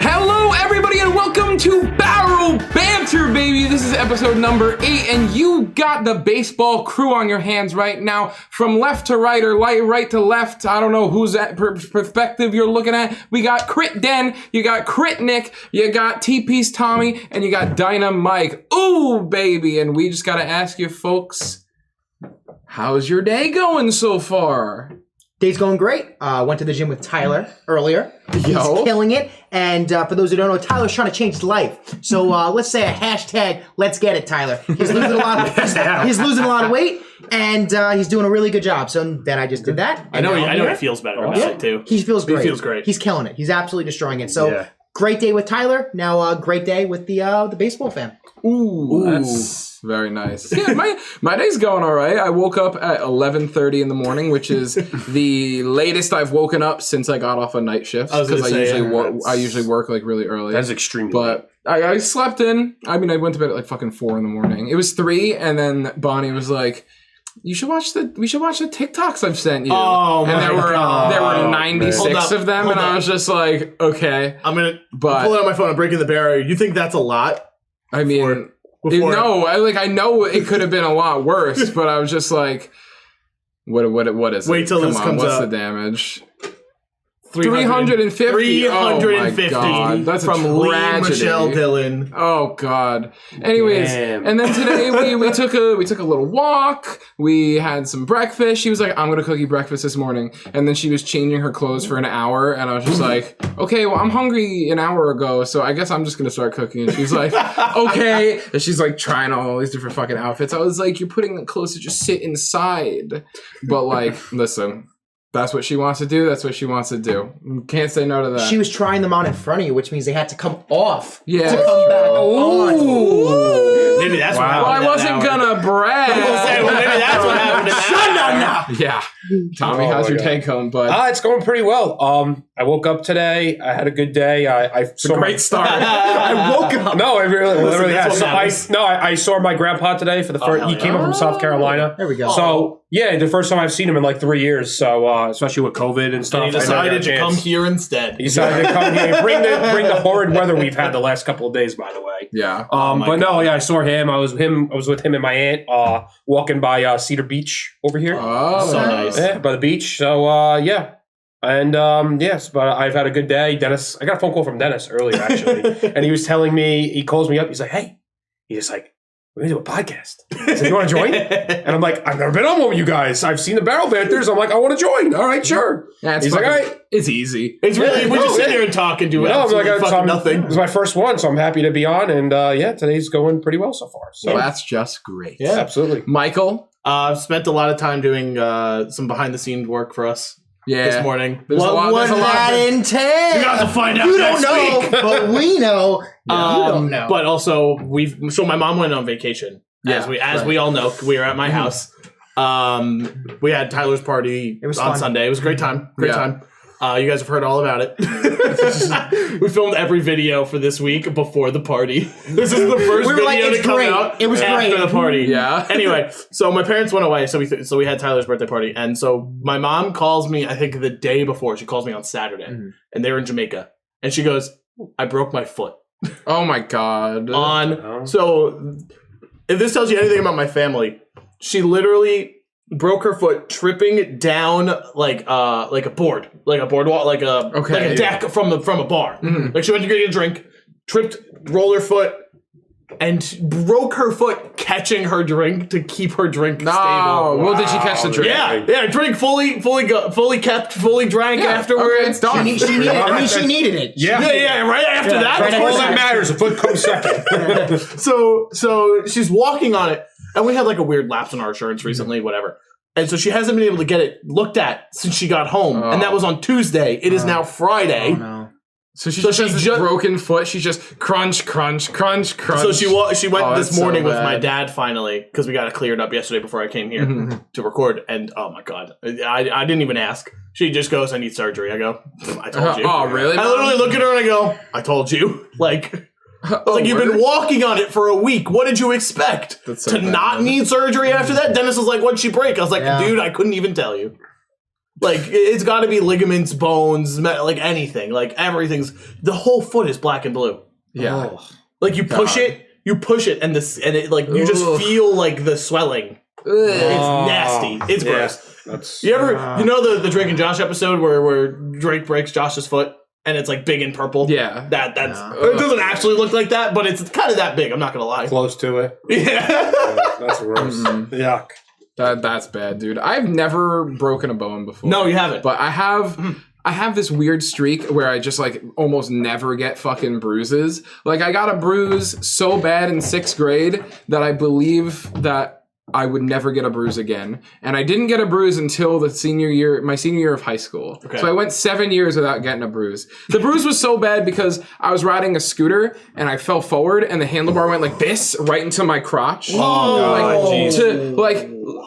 Hello, everybody, and welcome to Banter, baby. This is episode number 8, and you got the baseball crew on your hands right now, from left to right or right to left. I don't know whose perspective you're looking at. We got Crit Den, you got Crit Nick, you got T-Piece Tommy, and you got Dyna Mike. Ooh, baby, and we just gotta ask you, folks, how's your day going so far? Day's going great. Went to the gym with Tyler earlier. He's killing it. And for those who don't know, Tyler's trying to change his life. So let's say a hashtag, let's get it, Tyler. He's losing a lot of weight, and he's doing a really good job. So then I just did that. I know he feels better about it, too. He feels great. He feels great. He's killing it. He's absolutely destroying it. So great day with Tyler. Now great day with the baseball fan. Ooh, that's very nice. Yeah, my day's going all right. I woke up at 11:30 in the morning, which is the latest I've woken up since I got off a night shift, because I usually work like really early. That's extremely late. But I slept in. I mean, I went to bed at like fucking 4 in the morning. It was 3, and then Bonnie was like, we should watch the TikToks I've sent you. Oh, and there were 96 of them, and I was just like, okay. I'm gonna pull out my phone and breaking the barrier. You think that's a lot? I mean, I know it could have been a lot worse, but I was just like, what is it? Wait till this comes what's up. The damage? 350. 350. Oh my God. That's from a tragedy. Michelle Dillon. Oh God. Anyways, and then today we took a little walk. We had some breakfast. She was like, I'm gonna cook you breakfast this morning. And then she was changing her clothes for an hour, and I was just like, okay, well, I'm hungry an hour ago, so I guess I'm just gonna start cooking. And she's like, okay. And she's like trying all these different fucking outfits. I was like, you're putting the clothes to just sit inside. But like, listen. That's what she wants to do. That's what she wants to do. Can't say no to that. She was trying them on in front of you, which means they had to come off to come back on. Maybe that's what happened. Well, I wasn't gonna brag. Well, maybe that's what happened. Shut up! Yeah. Tommy, how's your day going, bud? It's going pretty well. I woke up today. I had a good day. It's a great start. I woke up. No, I literally had. I saw my grandpa today for the first. He came up from South Carolina. There we go. So yeah, the first time I've seen him in like 3 years. So especially with COVID and stuff, he decided to come here instead. He decided to come here. Bring the horrid weather we've had the last couple of days, by the way. Yeah. I saw him. I was with him and my aunt walking by Cedar Beach over here. Oh, so nice. Yeah, by the beach. So yeah. And yes, but I've had a good day. Dennis, I got a phone call from Dennis earlier actually, and he was telling me, he calls me up. He's like, "Hey," he's just like, "We're gonna do a podcast." He said, "You want to join?" And I'm like, "I've never been on one with you guys. I've seen the Barrel Banters." I'm like, "I want to join." All right, sure. Yeah, he's like, "All right." It's easy. It's really we just sit here and talk and do nothing. It was my first one, so I'm happy to be on. And yeah, today's going pretty well so far. So that's just great. Yeah, absolutely. Michael, I've spent a lot of time doing some behind the scenes work for us. Yeah, this morning. What would that entail? You got to find out. You don't know, but we know. You don't know. But also, so my mom went on vacation. Yeah, as we all know, we were at my house. We had Tyler's party on fun. Sunday. It was a great time. Great time. You guys have heard all about it. We filmed every video for this week before the party. This is the first video to come out. It was after great. The party. Yeah. Anyway, so my parents went away, so we had Tyler's birthday party, and so my mom calls me. I think the day before, she calls me on Saturday, and they were in Jamaica, and she goes, "I broke my foot." Oh my God. So if this tells you anything about my family, she literally broke her foot tripping down like a boardwalk, like a deck from a bar. Mm-hmm. Like she went to get a drink, tripped, rolled her foot, and broke her foot catching her drink to keep her drink stable. Well, did she catch the drink? Yeah. Drink fully drank afterwards. Okay, it's done. She needed it. Yeah. Right after that, That's all that matters. A foot comes second. So she's walking on it. And we had like a weird lapse in our insurance recently, whatever. And so she hasn't been able to get it looked at since she got home. And that was on Tuesday. It is now Friday. Oh, no. So she just has this broken foot. She just crunch. So she went this morning with my dad finally, because we got it cleared up yesterday before I came here to record. And oh my God, I didn't even ask. She just goes, "I need surgery." I go, "I told you." Oh, really? I literally look at her and I go, "I told you." Like... you've been walking on it for a week. What did you expect? So not need surgery after that? Dennis was like, "What'd she break?" I was like, "Dude, I couldn't even tell you." Like, it's got to be ligaments, bones, like anything. Like, everything's... The whole foot is black and blue. Yeah. Oh. Like, you push it, and it, like, you just feel, like, the swelling. It's nasty. It's gross. You ever... You know the Drake and Josh episode where Drake breaks Josh's foot? And it's, like, big and purple? Yeah. It doesn't actually look like that, but it's kind of that big. I'm not going to lie. Close to it. Yeah. That's gross. Yuck. That's bad, dude. I've never broken a bone before. No, you haven't. But I have this weird streak where I just like almost never get fucking bruises. Like I got a bruise so bad in 6th grade that I believe that I would never get a bruise again. And I didn't get a bruise until my senior year of high school. Okay. So I went 7 years without getting a bruise. The bruise was so bad because I was riding a scooter and I fell forward and the handlebar went like this right into my crotch.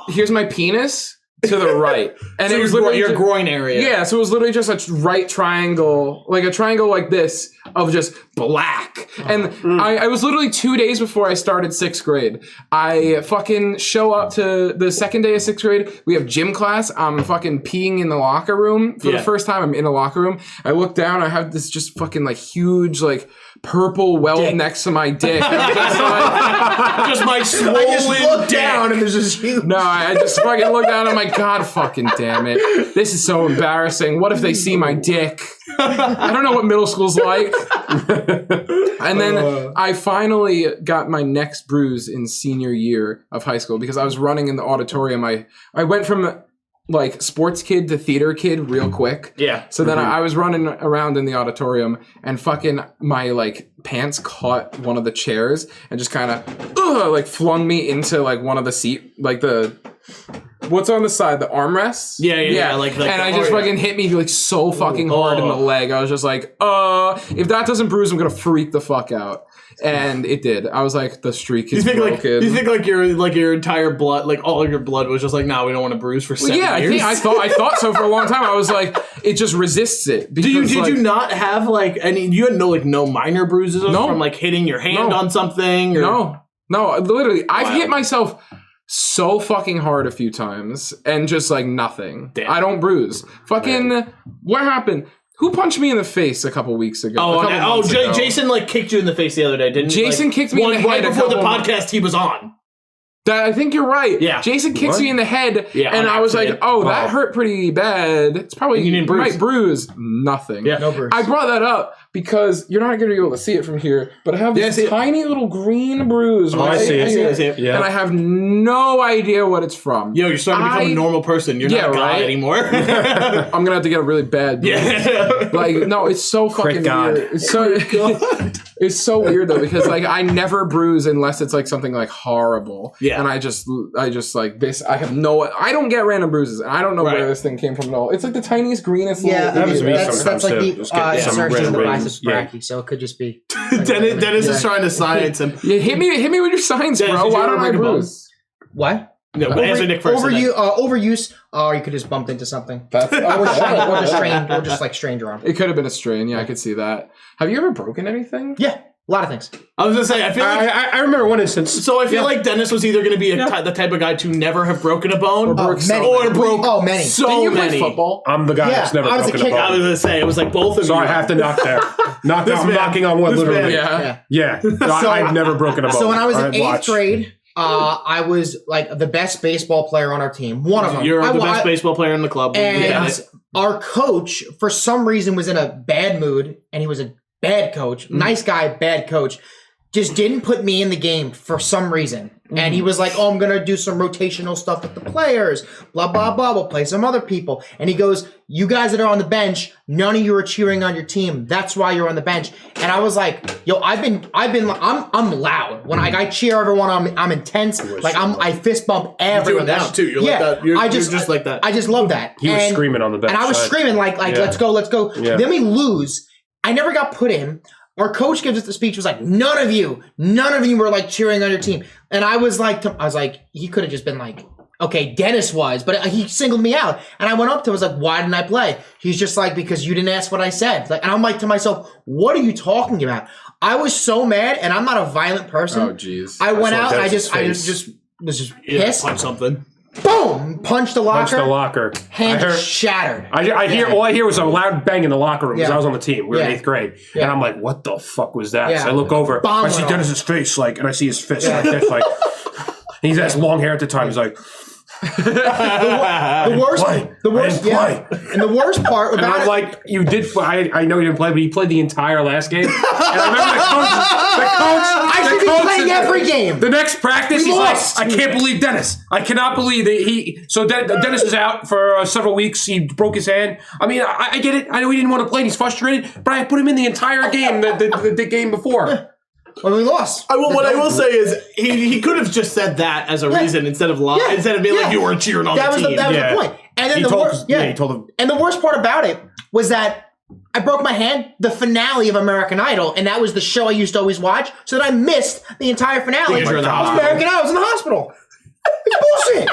Here's my penis to the right. And so it was literally your groin area. Yeah, so it was literally just a right triangle, like a triangle like this of just black. And I was literally 2 days before I started 6th grade. I fucking show up to the second day of 6th grade. We have gym class. I'm fucking peeing in the locker room for the first time. I'm in a locker room. I look down. I have this just fucking like huge like purple welt next to my dick. Just my swollen dick. Down and there's this huge... No, I just fucking look down. I'm like, God fucking damn it. This is so embarrassing. What if they see my dick? I don't know what middle school's like. And then I finally got my next bruise in senior year of high school because I was running in the auditorium. I went from like sports kid to theater kid real quick. Yeah. So then I was running around in the auditorium and fucking my like pants caught one of the chairs and just kind of like flung me into like one of the seat, like the... What's on the side? The armrests? Yeah. Like and I just fucking hit me like so fucking hard in the leg. I was just like, if that doesn't bruise, I'm gonna freak the fuck out. And it did. I was like, the streak is broken. You think your entire blood, like all of your blood was just like, nah, we don't want to bruise for 7 years? I thought so for a long time. I was like, it just resists it. Because, did you not have like any? You had no minor bruises from like hitting your hand on something? Or? No. Literally, I've hit myself so fucking hard a few times and just like nothing. Damn. I don't bruise. Fucking, what happened? Who punched me in the face a couple weeks ago? Jason like kicked you in the face the other day, didn't he? Jason kicked me in the head right before the podcast he was on. I think you're right. Yeah. Jason kicks me in the head, and I was like, that hurt pretty bad. It's probably, you might bruise. Nothing. Yeah, no bruise. I brought that up because you're not going to be able to see it from here, but I have this tiny little green bruise. I see it. Yeah. And I have no idea what it's from. Yo, you're starting to become a normal person. You're not a guy anymore. I'm going to have to get a really bad bruise. Yeah. Like, no, it's so fucking weird. It's so weird though, because like I never bruise unless it's like something like horrible. Yeah. And I just like this. I don't get random bruises, and I don't know where this thing came from at all. It's like the tiniest, greenest. That's like the insertion in the biceps brachii, so it could just be. Dennis is trying to science him. Yeah, hit me with your science, bro. Why don't I bruise? What? No, answer Nick first. Overuse, or you could just bumped into something. Or just like strained your arm. It could have been a strain. Yeah, I could see that. Have you ever broken anything? Yeah, a lot of things. I was gonna say, I feel like I remember one instance. So I feel like Dennis was either going to be the type of guy to never have broken a bone, or broke many. So Did you many. Play football? I'm the guy that's never broken a bone. I was going to say it was like both of you. So I have to knock there. I'm knocking on wood, literally. Yeah. I've never broken a bone. So when I was in 8th grade. I was like the best baseball player on our team. One of them. You're the best baseball player in the club. And our coach, for some reason, was in a bad mood, and he was a bad coach. Nice guy, bad coach. Just didn't put me in the game for some reason. And he was like, I'm going to do some rotational stuff with the players. Blah, blah, blah. We'll play some other people. And he goes, you guys that are on the bench, none of you are cheering on your team. That's why you're on the bench. And I was like, yo, I'm loud. When I cheer everyone, I'm intense. Like I fist bump everyone. You're doing that too. You're like that. You're just like that. I just love that. He was screaming on the bench. And I was screaming like let's go. Yeah. Then we lose. I never got put in. Our coach gives us the speech, was like, none of you were like cheering on your team. And I was like, he could have just been like, okay, Dennis was, but he singled me out. And I went up to him, was like, why didn't I play? He's just like, because you didn't ask what I said. Like, and I'm like to myself, what are you talking about? I was so mad, and I'm not a violent person. Oh, jeez. I went out, and I just was just pissed. Punch something. boom, punched the locker. Punched the locker. Hand just shattered. I hear all I hear was a loud bang in the locker room because I was on the team. We were in 8th grade, and I'm like, "What the fuck was that?" So I look over, I see Dennis's face, like, and I see his fist like this, like. He has long hair at the time. He's like. the worst, and the worst part about I'm like, you did. I know you didn't play, but he played the entire last game. And I remember I should be playing every game. The next practice, he's like, I can't believe Dennis. I cannot believe that he. So Dennis is out for several weeks. He broke his hand. I mean, I get it. I know he didn't want to play. And he's frustrated, but I put him in the entire game, the game before. Well, we lost. What I will say is he could have just said that as a reason instead of instead of being like you weren't cheering on the team. That was the point. And then he told him. And the worst part about it was that I broke my hand the finale of American Idol, and that was the show I used to always watch, so that I missed the entire finale. Because you're in the hospital. American Idol. I was in the hospital. It's bullshit.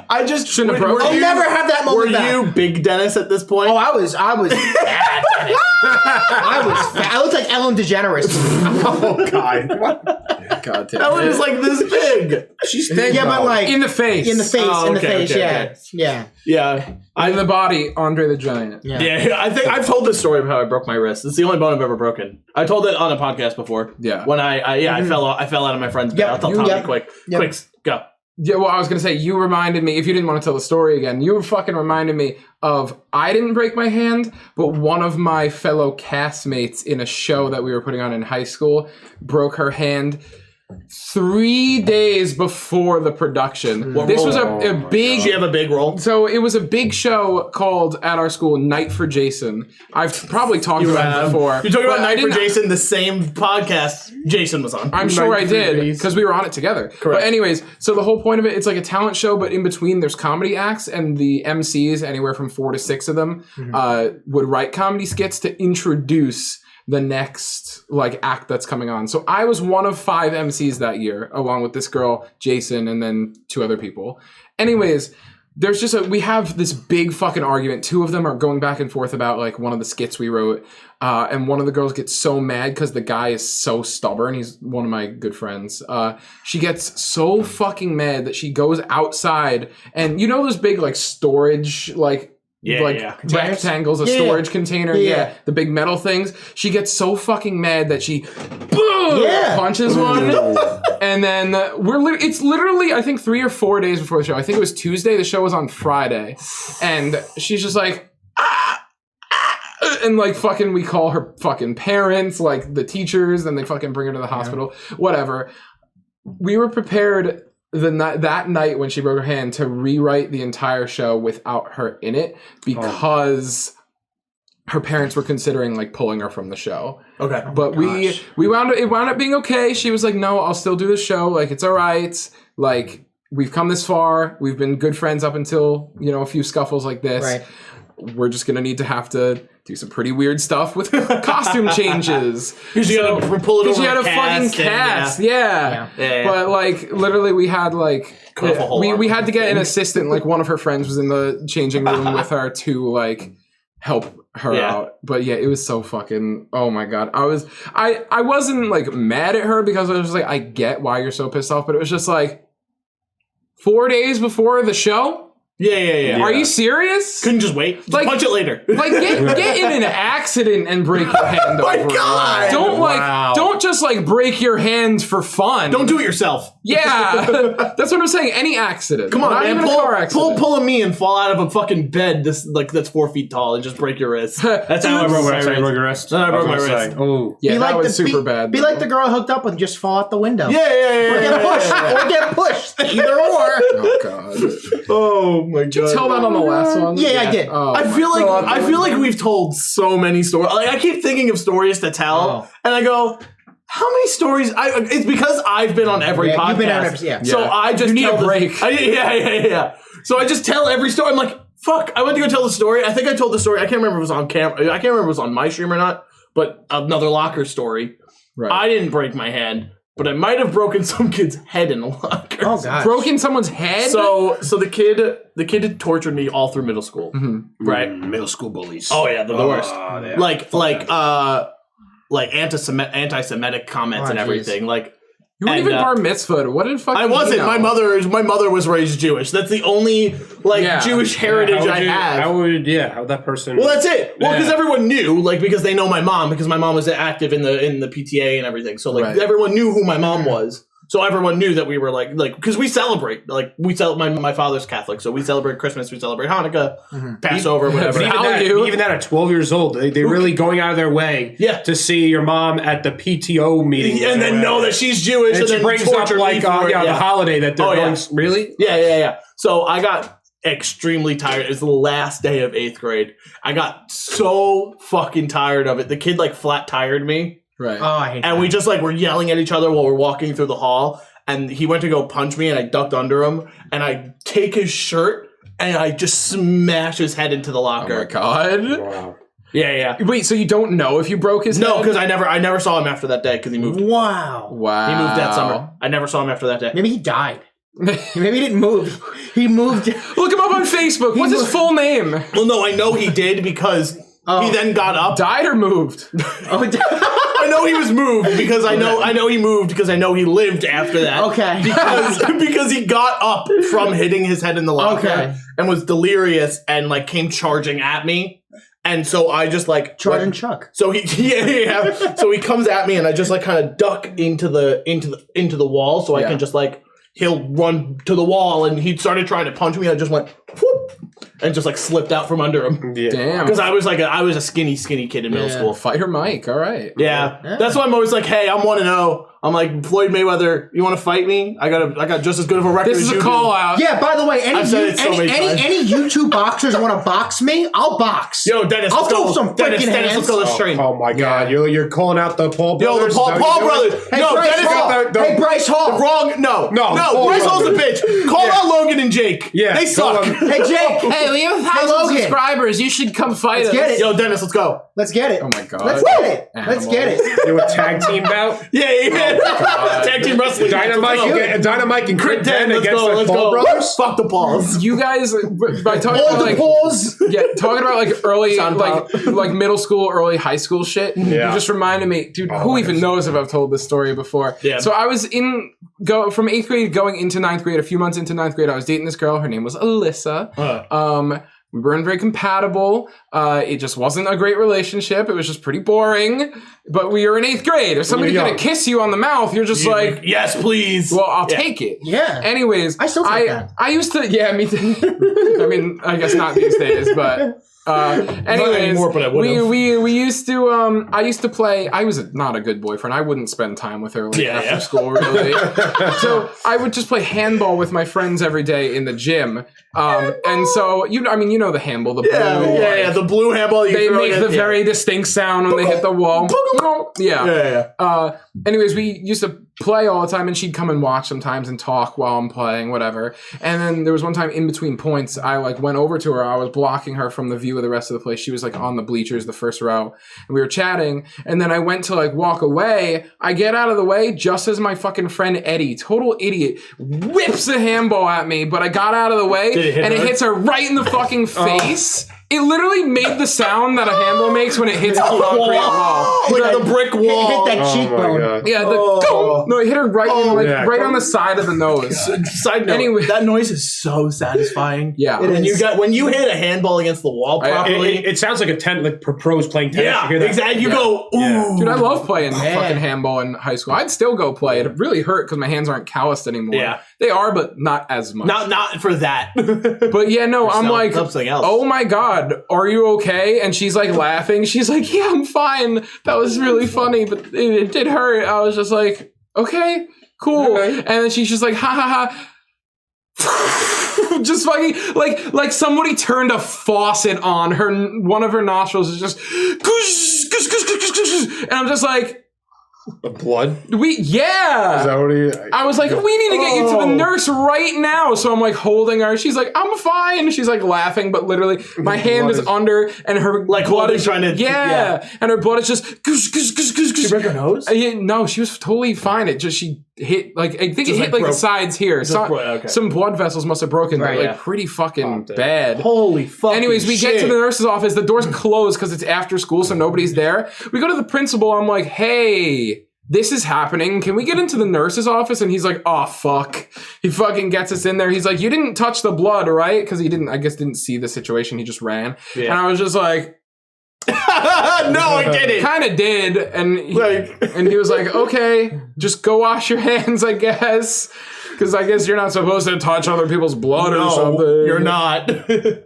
I just shouldn't have broken. I'll never have that moment back. Were you big Dennis at this point? Oh, I was bad Dennis. I looked like Ellen DeGeneres. Oh God! God damn. Ellen is like this big. She's thin. Yeah, but like in the face. In the face. Yeah. In the body, Andre the Giant. Yeah. I think I've told this story of how I broke my wrist. It's the only bone I've ever broken. I told it on a podcast before. Yeah. When I fell out of my friend's bed. I'll tell Tommy quick. Quick, go. Yeah, well, I was going to say, you reminded me, if you didn't want to tell the story again, you fucking reminded me of, I didn't break my hand, but one of my fellow castmates in a show that we were putting on in high school broke her hand 3 days before the production. This was a big... Did she have a big role? So it was a big show called, at our school, Night for Jason. I've probably talked about it before. You're talking about Night for Jason, the same podcast Jason was on. I'm sure I did, because we were on it together. Correct. But anyways, so the whole point of it, it's like a talent show, but in between there's comedy acts, and the MCs, anywhere from 4 to 6 of them, would write comedy skits to introduce the next act that's coming on. So I was one of 5 MCs that year, along with this girl, Jason, and then 2 other people. Anyways, there's just we have this big fucking argument. 2 of them are going back and forth about one of the skits we wrote. And one of the girls gets so mad because the guy is so stubborn. He's one of my good friends. She gets so fucking mad that she goes outside, and you know those big storage rectangles, a storage container, the big metal things. She gets so fucking mad that she punches one, and then it's literally I think 3 or 4 days before the show. I think it was Tuesday. The show was on Friday, and she's just like, and fucking we call her fucking parents, the teachers, and they fucking bring her to the hospital. Whatever. We were prepared that night when she broke her hand to rewrite the entire show without her in it because her parents were considering pulling her from the show. Okay. But we wound up being okay. She was like, "No, I'll still do the show. It's all right. We've come this far. We've been good friends up until, a few scuffles like this. Right. We're just going to have to do some pretty weird stuff with costume changes. Because you got to pull it over. You had a fucking cast. Yeah. But literally we had we had to get an assistant. One of her friends was in the changing room with her to help her out. But it was so fucking, oh my God. I wasn't mad at her because I was just I get why you're so pissed off, but it was just 4 days before the show. Yeah. Are you serious? Couldn't just wait. Just punch it later. Get in an accident and break your hand over. My God! Don't just break your hand for fun. Don't do it yourself. Yeah, that's what I'm saying. Any accident. Come on, man. Pull a me and fall out of a fucking bed that's 4 feet tall and just break your wrist. That's how I broke my wrist. I broke my wrist. Oh, yeah, that was super bad. Be like the girl I hooked up with and just fall out the window. Yeah. Or get pushed. Either or. Oh God. Oh my God. Did you tell that on the last one? Yeah, I did. Oh, I feel like we've told so many stories. I keep thinking of stories to tell, and I go, how many stories? It's because I've been on every podcast. You've been on every, So I just need a break. Yeah. So I just tell every story. I'm like, fuck. I went to go tell the story. I think I told the story. I can't remember if it was on camera. I can't remember if it was on my stream or not. But another locker story. Right. I didn't break my hand. But I might have broken some kid's head in the locker. Oh God! Broken someone's head? So the kid had tortured me all through middle school. Mm-hmm. Right? Middle school bullies. Oh yeah, they're the worst. Like anti-Semitic comments and everything. Geez. You weren't even bar mitzvahed. What did fucking I wasn't. My mother was raised Jewish. That's the only Jewish heritage I have. How'd that person? Well, that's it. Well, because everyone knew, because they know my mom, because my mom was active in the PTA and everything. So everyone knew who my mom was. So everyone knew that we were because we celebrate. My father's Catholic, so we celebrate Christmas, we celebrate Hanukkah, Passover, whatever. Even that at 12 years old, they're really going out of their way to see your mom at the PTO meeting. And then know that she's Jewish. And she then brings up the holiday that they're going. Really? Yeah. So I got extremely tired. It was the last day of 8th grade. I got so fucking tired of it. The kid flat tired me. Right. Oh, I hate that. And we just were yelling at each other while we're walking through the hall. And he went to go punch me and I ducked under him. And I take his shirt and I just smash his head into the locker. Oh my God. Wow. Yeah. Wait, so you don't know if you broke his head? No, because I never saw him after that day because he moved. Wow. He moved that summer. I never saw him after that day. Maybe he died. Maybe he didn't move. He moved. Look him up on Facebook. What's his full name? Well, no, I know he did because he then got up. Died or moved? I know he was moved because I know he moved because I know he lived after that. Okay. Because he got up from hitting his head in the locker and was delirious and came charging at me. And so I just Charging Chuck. So he So he comes at me and I just kind of duck into the wall so I can just he'll run to the wall and he started trying to punch me and I just went whoop and just slipped out from under him. Yeah. Damn. Because I was a skinny kid in middle school. Fighter Mike, all right. Yeah. That's why I'm always hey, I'm 1-0. I'm Floyd Mayweather, you want to fight me? I got just as good of a record as you do. This is a call out. Yeah, by the way, any YouTube boxers want to box me, I'll box. Yo, Dennis, I'll throw some freaking hands. Let's go, let's train. Oh my God, you're calling out the Paul brothers? Yo, the Paul brothers. Hey, Bryce Hall. Hey, Bryce Hall. Wrong. No. Bryce Hall's a bitch. Call out Logan and Jake. Yeah. They suck. Hey, Jake. Hey, we have 1,000 subscribers. You should come fight us. Get it. Yo, Dennis, let's go. Let's get it. Oh my God. Let's get it. Let's get it. Do a tag team bout? Yeah. Tag team wrestling. Dynamite and Crit Den against the Paul brothers? Fuck the Pauls. You guys, by talking about Pauls. Yeah, talking about early, middle school, early high school shit. You just reminded me, dude. Who even knows if I've told this story before? Yeah. So I was from 8th grade going into 9th grade. A few months into 9th grade, I was dating this girl. Her name was Alyssa. We weren't very compatible. It just wasn't a great relationship. It was just pretty boring. But we were in 8th grade. If somebody's gonna kiss you on the mouth, you're just yes, please. Well, I'll take it. Yeah. Anyways, I still take that. I used to. Yeah, me too. I mean, I guess not these days, but. Anyways, anymore, but I would've. we used to I used to play. I was not a good boyfriend. I wouldn't spend time with her after school really. So I would just play handball with my friends every day in the gym. And so you know the handball, the blue. Yeah, the blue handball. They make the very distinct sound when they hit the wall. Yeah. Anyways, we used to play all the time, and she'd come and watch sometimes and talk while I'm playing, whatever. And then there was one time in between points, I went over to her. I was blocking her from the view of the rest of the place. She was on the bleachers, the first row, and we were chatting. And then I went to walk away. I get out of the way just as my fucking friend Eddie, total idiot, whips a handball at me. But I got out of the way, and it hits her right in the fucking face. It literally made the sound that a handball makes when it hits the concrete wall. The brick wall. Hit that cheekbone. Yeah, no, it hit her right on the side of the nose. Side note, anyway, that noise is so satisfying. Yeah. When you hit a handball against the wall properly. It sounds like pros playing tennis. Yeah, exactly. You go, ooh. Yeah. Dude, I love playing fucking handball in high school. I'd still go play. It really hurt because my hands aren't calloused anymore. Yeah. They are, but not as much. Not for that. But yeah, no, I'm something else. Oh my God, are you okay? And she's laughing. She's like, yeah, I'm fine. That was really funny, but it did hurt. I was just like, okay, cool. Okay. And then she's just like, ha ha ha. Just fucking like somebody turned a faucet on her. One of her nostrils is just, and I'm just like, the blood? Is that what I was like, we need to get you to the nurse right now. So I'm holding her. She's like, I'm fine. She's laughing, but literally my hand is under and her blood is trying to and her blood is just Did she break her nose? No, she was totally fine. It just she hit I think it hit the sides here. Some blood vessels must have broken pretty fucking bad. Holy fuck. Anyways, we get to the nurse's office. The door's closed because it's after school, so nobody's there. We go to the principal. I'm like, hey, this is happening. Can we get into the nurse's office? And he's like, oh, fuck. He fucking gets us in there. He's like, you didn't touch the blood, right? Because he didn't see the situation. He just ran. Yeah. And I was just like, no, I didn't. Kind of did. And he was like, okay, just go wash your hands, I guess. Because I guess you're not supposed to touch other people's blood or something. You're not.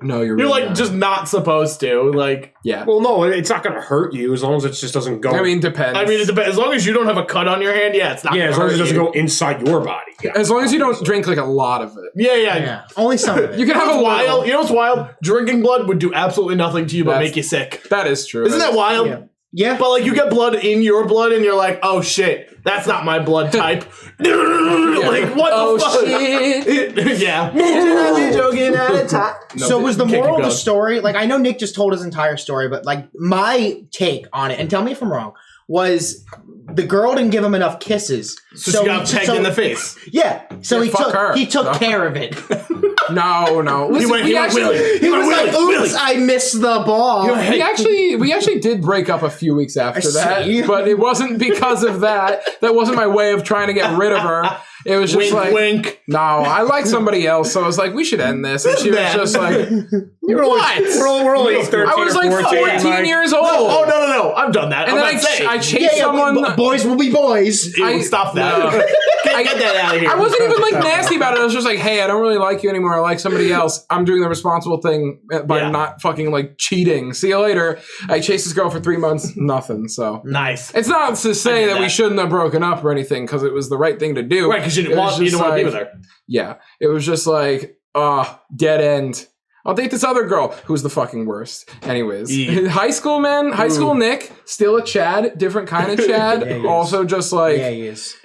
No, you're really not. Just not supposed to. Like, yeah. Well, no, it's not going to hurt you as long as it just doesn't go. I mean, depends. It depends. As long as you don't have a cut on your hand, it's not. Yeah, as long as it doesn't go inside your body. Yeah. As long as you don't drink like a lot of it. Yeah. Only some of it. You can have a wild. You know what's wild? Drinking blood would do absolutely nothing to you but make you sick. That is true. Isn't that wild? Yeah. But like you get blood in your blood and you're like, oh shit, that's not my blood type. Like what the fuck? Shit. Yeah. Joking at a time. So was the moral of the story, like I know Nick just told his entire story, but like my take on it, and tell me if I'm wrong, was the girl didn't give him enough kisses. So she got pegged in the face. Yeah. So he took care of it. No. Listen, he went Willie. He was like, oops, I missed the ball. We actually did break up a few weeks after that, but it wasn't because of that. That wasn't my way of trying to get rid of her. It was just wink. No, I like somebody else, so I was like, we should end this. And she was just like, we're only 13 I was like 14 years old. Oh, no. I've done that. And then I chased someone. Boys will be boys. Stop that. Get that out of here. I wasn't even like nasty about it. I was just like, hey, I don't really like you anymore. I like somebody else. I'm doing the responsible thing by not fucking like cheating. See you later. I chased this girl for 3 months. Nothing. So nice. It's not to say that we shouldn't have broken up or anything because it was the right thing to do. Right, because you didn't want to be with her. Yeah. It was just like, dead end. I'll date this other girl who's the fucking worst. Anyways, high school, man. High school Nick, still a Chad, different kind of Chad. Also just like he is.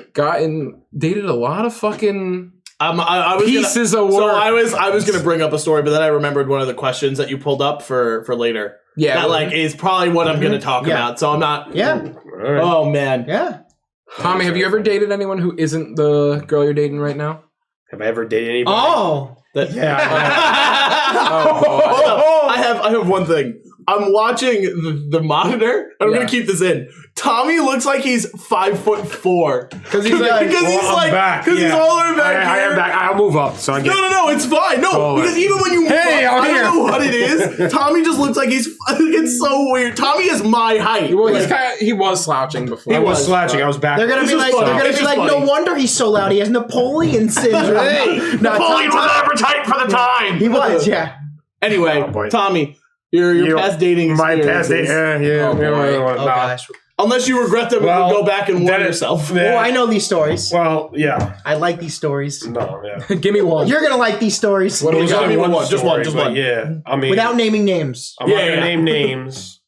Dated a lot of fucking I was pieces of work. So I was gonna bring up a story, but then I remembered one of the questions that you pulled up for later. Yeah. That like is probably what I'm gonna talk about. So I'm not right. Oh man. Yeah. Tommy, have you ever dated anyone who isn't the girl you're dating right now? Have I ever dated anybody? Oh. I have one thing. I'm watching the monitor. I'm gonna keep this in. Tommy looks like he's 5'4" because he's all the way back. I am back. I'll move up. So No, it's fine. No, because even when you move up, I don't know what it is. Tommy just looks like it's so weird. Tommy is my height. Well, he was slouching before. He was slouching. I was back. They're gonna be like, no wonder he's so loud. He has Napoleon syndrome. Napoleon was appetite for the time. He was, yeah. Anyway, Tommy. Your past dating experiences. My past dating, gosh. Unless you regret them, go back and warn yourself. Oh, I know these stories. Well, yeah. I like these stories. No, yeah. Give me one. You're gonna like these stories. What do we got? Just one. Yeah. I mean, without naming names. I'm not gonna name names.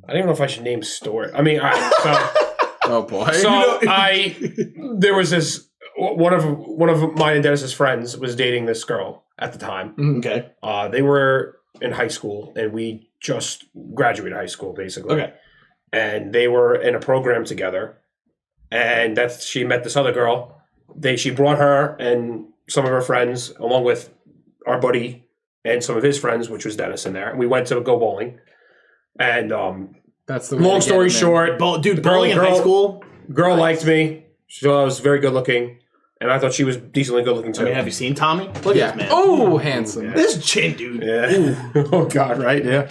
I don't even know if I should name story. I mean, oh boy. So there was this one of mine and Dennis's friends was dating this girl at the time. Okay. They were in high school, and we just graduated high school, basically. Okay. And they were in a program together, and she met this other girl. She brought her and some of her friends, along with our buddy and some of his friends, which was Dennis in there. And we went to go bowling. And that's the long story short, bowling in high school. Girl liked me. She thought I was very good looking. And I thought she was decently good looking too. I mean, have you seen Tommy? Look at this man. Oh, handsome. Yeah. This chin, dude. Yeah. Oh, God, right? Yeah.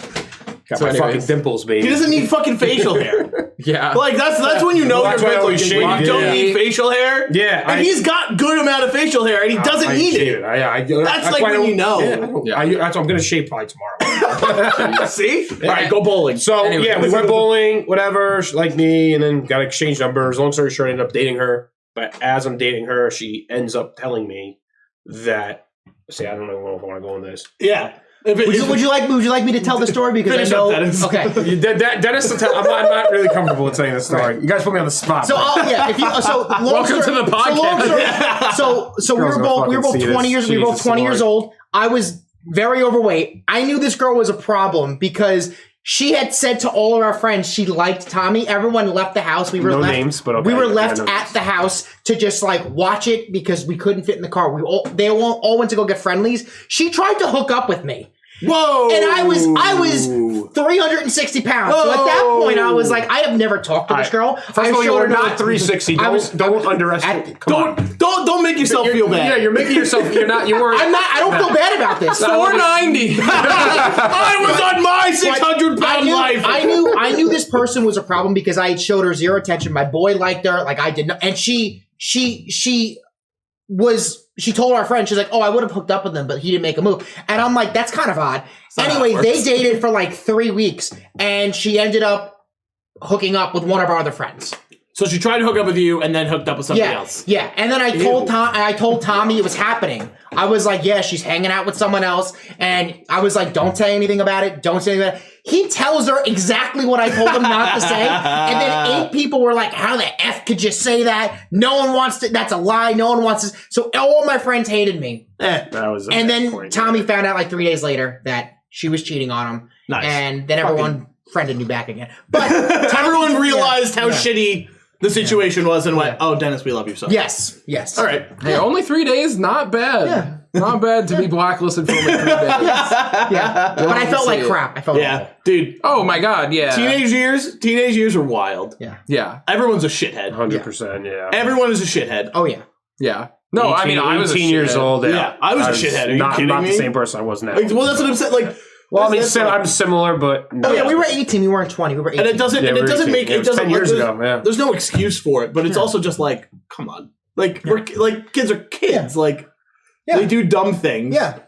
Got my fucking dimples, baby. He doesn't need fucking facial hair. Yeah. Like, that's when you know you're good looking. When you don't need facial hair. Yeah. And he's got good amount of facial hair, and he doesn't need it. That's like when you know. Yeah. I'm going to shave probably tomorrow. See? All right, go bowling. So, we went bowling, whatever. She liked me, and then got exchanged numbers. Long story short, I ended up dating her. But as I'm dating her, she ends up telling me that. See, I don't know if I want to go on this. Yeah. Would you like me to tell the story because I know? Dennis. Okay. Dennis, I'm not really comfortable with saying this story. You guys put me on the spot. So welcome to the podcast. So we were both 20 years. We were both 20 years old. I was very overweight. I knew this girl was a problem because she had said to all of our friends she liked Tommy. Everyone left the house. We were left at the house to just like watch it because we couldn't fit in the car. They all went to go get friendlies. She tried to hook up with me. Whoa! And I was 360 pounds. So at that point, I was like, I have never talked to this girl. First of all, you're not 360. Don't underestimate. Don't make yourself feel bad. Yeah, you're making yourself. You're not. You weren't. I'm not. I don't feel bad about this. 490. I was on my 600-pound life. I knew this person was a problem because I showed her zero attention. My boy liked her, like I did not, and she told our friend, she's like, oh, I would have hooked up with him, but he didn't make a move. And I'm like, that's kind of odd. Anyway, they dated for like 3 weeks, and she ended up hooking up with one of our other friends. So she tried to hook up with you and then hooked up with somebody else. Yeah, and then I told Tommy it was happening. I was like, yeah, she's hanging out with someone else. And I was like, don't say anything about it. Don't say anything about it. He tells her exactly what I told him not to say. And then 8 people were like, how the F could you say that? No one wants to. That's a lie. No one wants to. So all my friends hated me. That was and then Tommy found out like 3 days later that she was cheating on him. Nice. And then everyone friended me back again. But everyone realized how shitty the situation was and went, oh, Dennis, we love you so much. Yes. All right. Hey, only 3 days? Not bad. Yeah. Not bad to be blacklisted for only 3 days. Yeah. But I felt like crap. I felt awful. Dude. Oh my God, yeah. Teenage years are wild. Yeah. Everyone's a shithead. 100%, yeah. Everyone is a shithead. Oh, yeah. Yeah. No, 18, I mean, I was 18 years old. Yeah, I was a shithead. Are you kidding not me? the same person I was now. Like, well, that's what I'm saying. Like, well, I mean, I'm similar, but no. Oh, yeah, we were 18. We weren't 20. We were 18. And it doesn't make it doesn't 10 years ago. Yeah. There's no excuse for it, but it's also just like, come on. Like we're like kids are kids. Like they do dumb things. Yeah.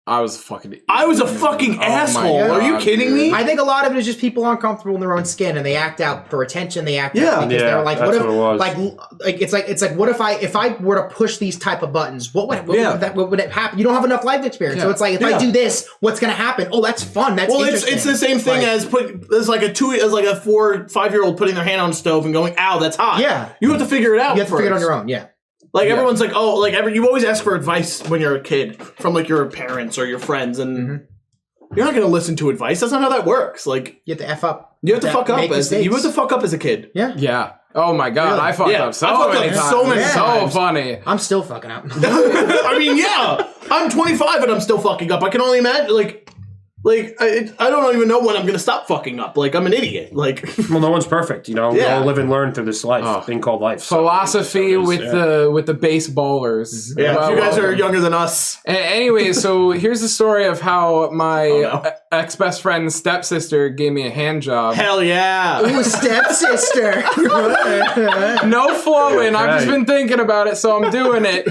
I was a fucking asshole. God, are you kidding me? I think a lot of it is just people aren't comfortable in their own skin and they act out for attention. They act out because they're like, what if, it's like, what if I were to push these type of buttons? What would it happen? You don't have enough life experience, so it's like if I do this, what's going to happen? Oh, that's fun. That's interesting. It's the same thing as like a 4 or 5 year old putting their hand on the stove and going, ow, that's hot. Yeah, you have to figure it out. You have to figure it on your own. Yeah. Like everyone's like, oh, like you always ask for advice when you're a kid from like your parents or your friends, and you're not going to listen to advice. That's not how that works. Like you have to f up. You have to fuck up as a kid. Yeah. Yeah. Oh my God, really? I fucked up so many times. So funny. I'm still fucking up. I mean, yeah, I'm 25 and I'm still fucking up. I can only imagine, Like, I don't even know when I'm going to stop fucking up. Like, I'm an idiot. Like, well, no one's perfect, you know? We all live and learn through this life, thing called life. Philosophy with the baseballers. Yeah, if you guys are younger than us. Anyway, so here's the story of how my ex-best friend's stepsister gave me a hand job. Hell yeah. Ooh, stepsister. No flowing. I've just been thinking about it, so I'm doing it.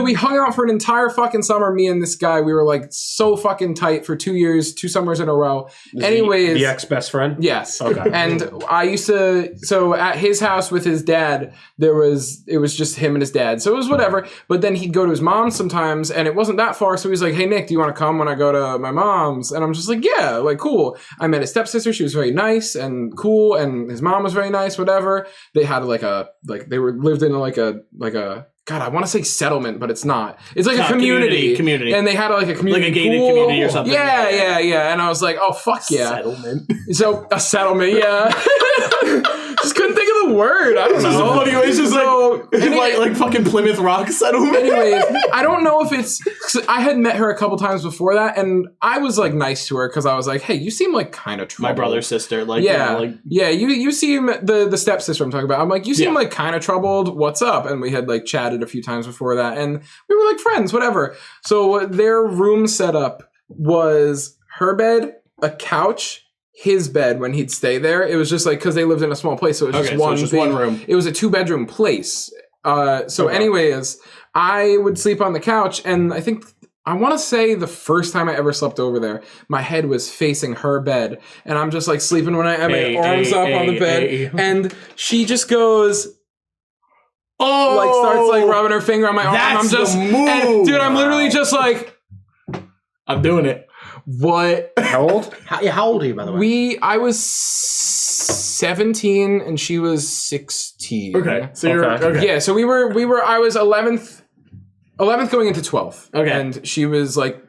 We hung out for an entire fucking summer, me and this guy. We were like so fucking tight for 2 years. 2 summers in a row. Anyways, the ex-best friend? Yes. Okay. And I used to, so at his house with his dad, it was just him and his dad. So it was whatever. But then he'd go to his mom's sometimes, and it wasn't that far. So he's like, hey, Nick, do you want to come when I go to my mom's? And I'm just like, yeah, like, cool. I met his stepsister. She was very nice and cool. And his mom was very nice, whatever. They had they lived in like a God, I want to say settlement, but it's not. It's like a community. And they had like a community. Like a gated community or something. Yeah. And I was like, oh, fuck yeah. Settlement. So, a settlement, yeah. Just couldn't think of the word. I don't know. It's just a funny way. It's just like fucking Plymouth Rock settlement. Anyways, I don't know if it's... I had met her a couple times before that, and I was like nice to her because I was like, hey, you seem like kind of troubled. My brother's sister. Like, you seem... The stepsister I'm talking about. I'm like, you seem like kind of troubled. What's up? And we had like chatted a few times before that, and we were like friends, whatever. So their room setup was her bed, a couch, his bed when he'd stay there. It was just like, because they lived in a small place, so it was just one room. It was a 2-bedroom place. Anyways, I would sleep on the couch, and I want to say the first time I ever slept over there, my head was facing her bed, and I'm just like sleeping when I have my arms up on the bed, and she just goes... starts like rubbing her finger on my arm. That's I'm just, the move. And, dude, I'm literally just like, I'm doing it. What? How old? How old are you, by the way? I was 17 and she was 16. Okay. So you're okay. Yeah. So we were. I was 11th going into 12th. Okay. And she was like,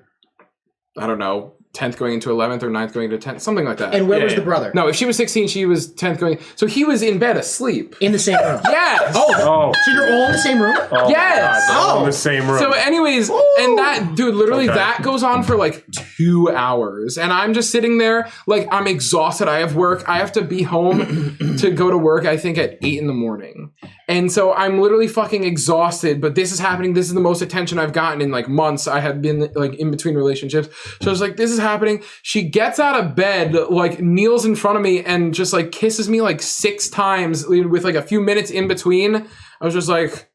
I don't know, 10th going into 11th or 9th going into 10th, something like that. And where was the brother? No, if she was 16, she was 10th going. So he was in bed asleep. In the same room. Yes. Oh. So you're all in the same room? Oh Yes. God, in the same room. So anyways, and that, dude, literally that goes on for like 2 hours. And I'm just sitting there, like, I'm exhausted. I have work. I have to be home to go to work, I think, at 8 in the morning. And so I'm literally fucking exhausted, but this is happening. This is the most attention I've gotten in like months. I have been like in between relationships. So it's like, this is happening. She gets out of bed, like kneels in front of me and just like kisses me like 6 times with like a few minutes in between. I was just like,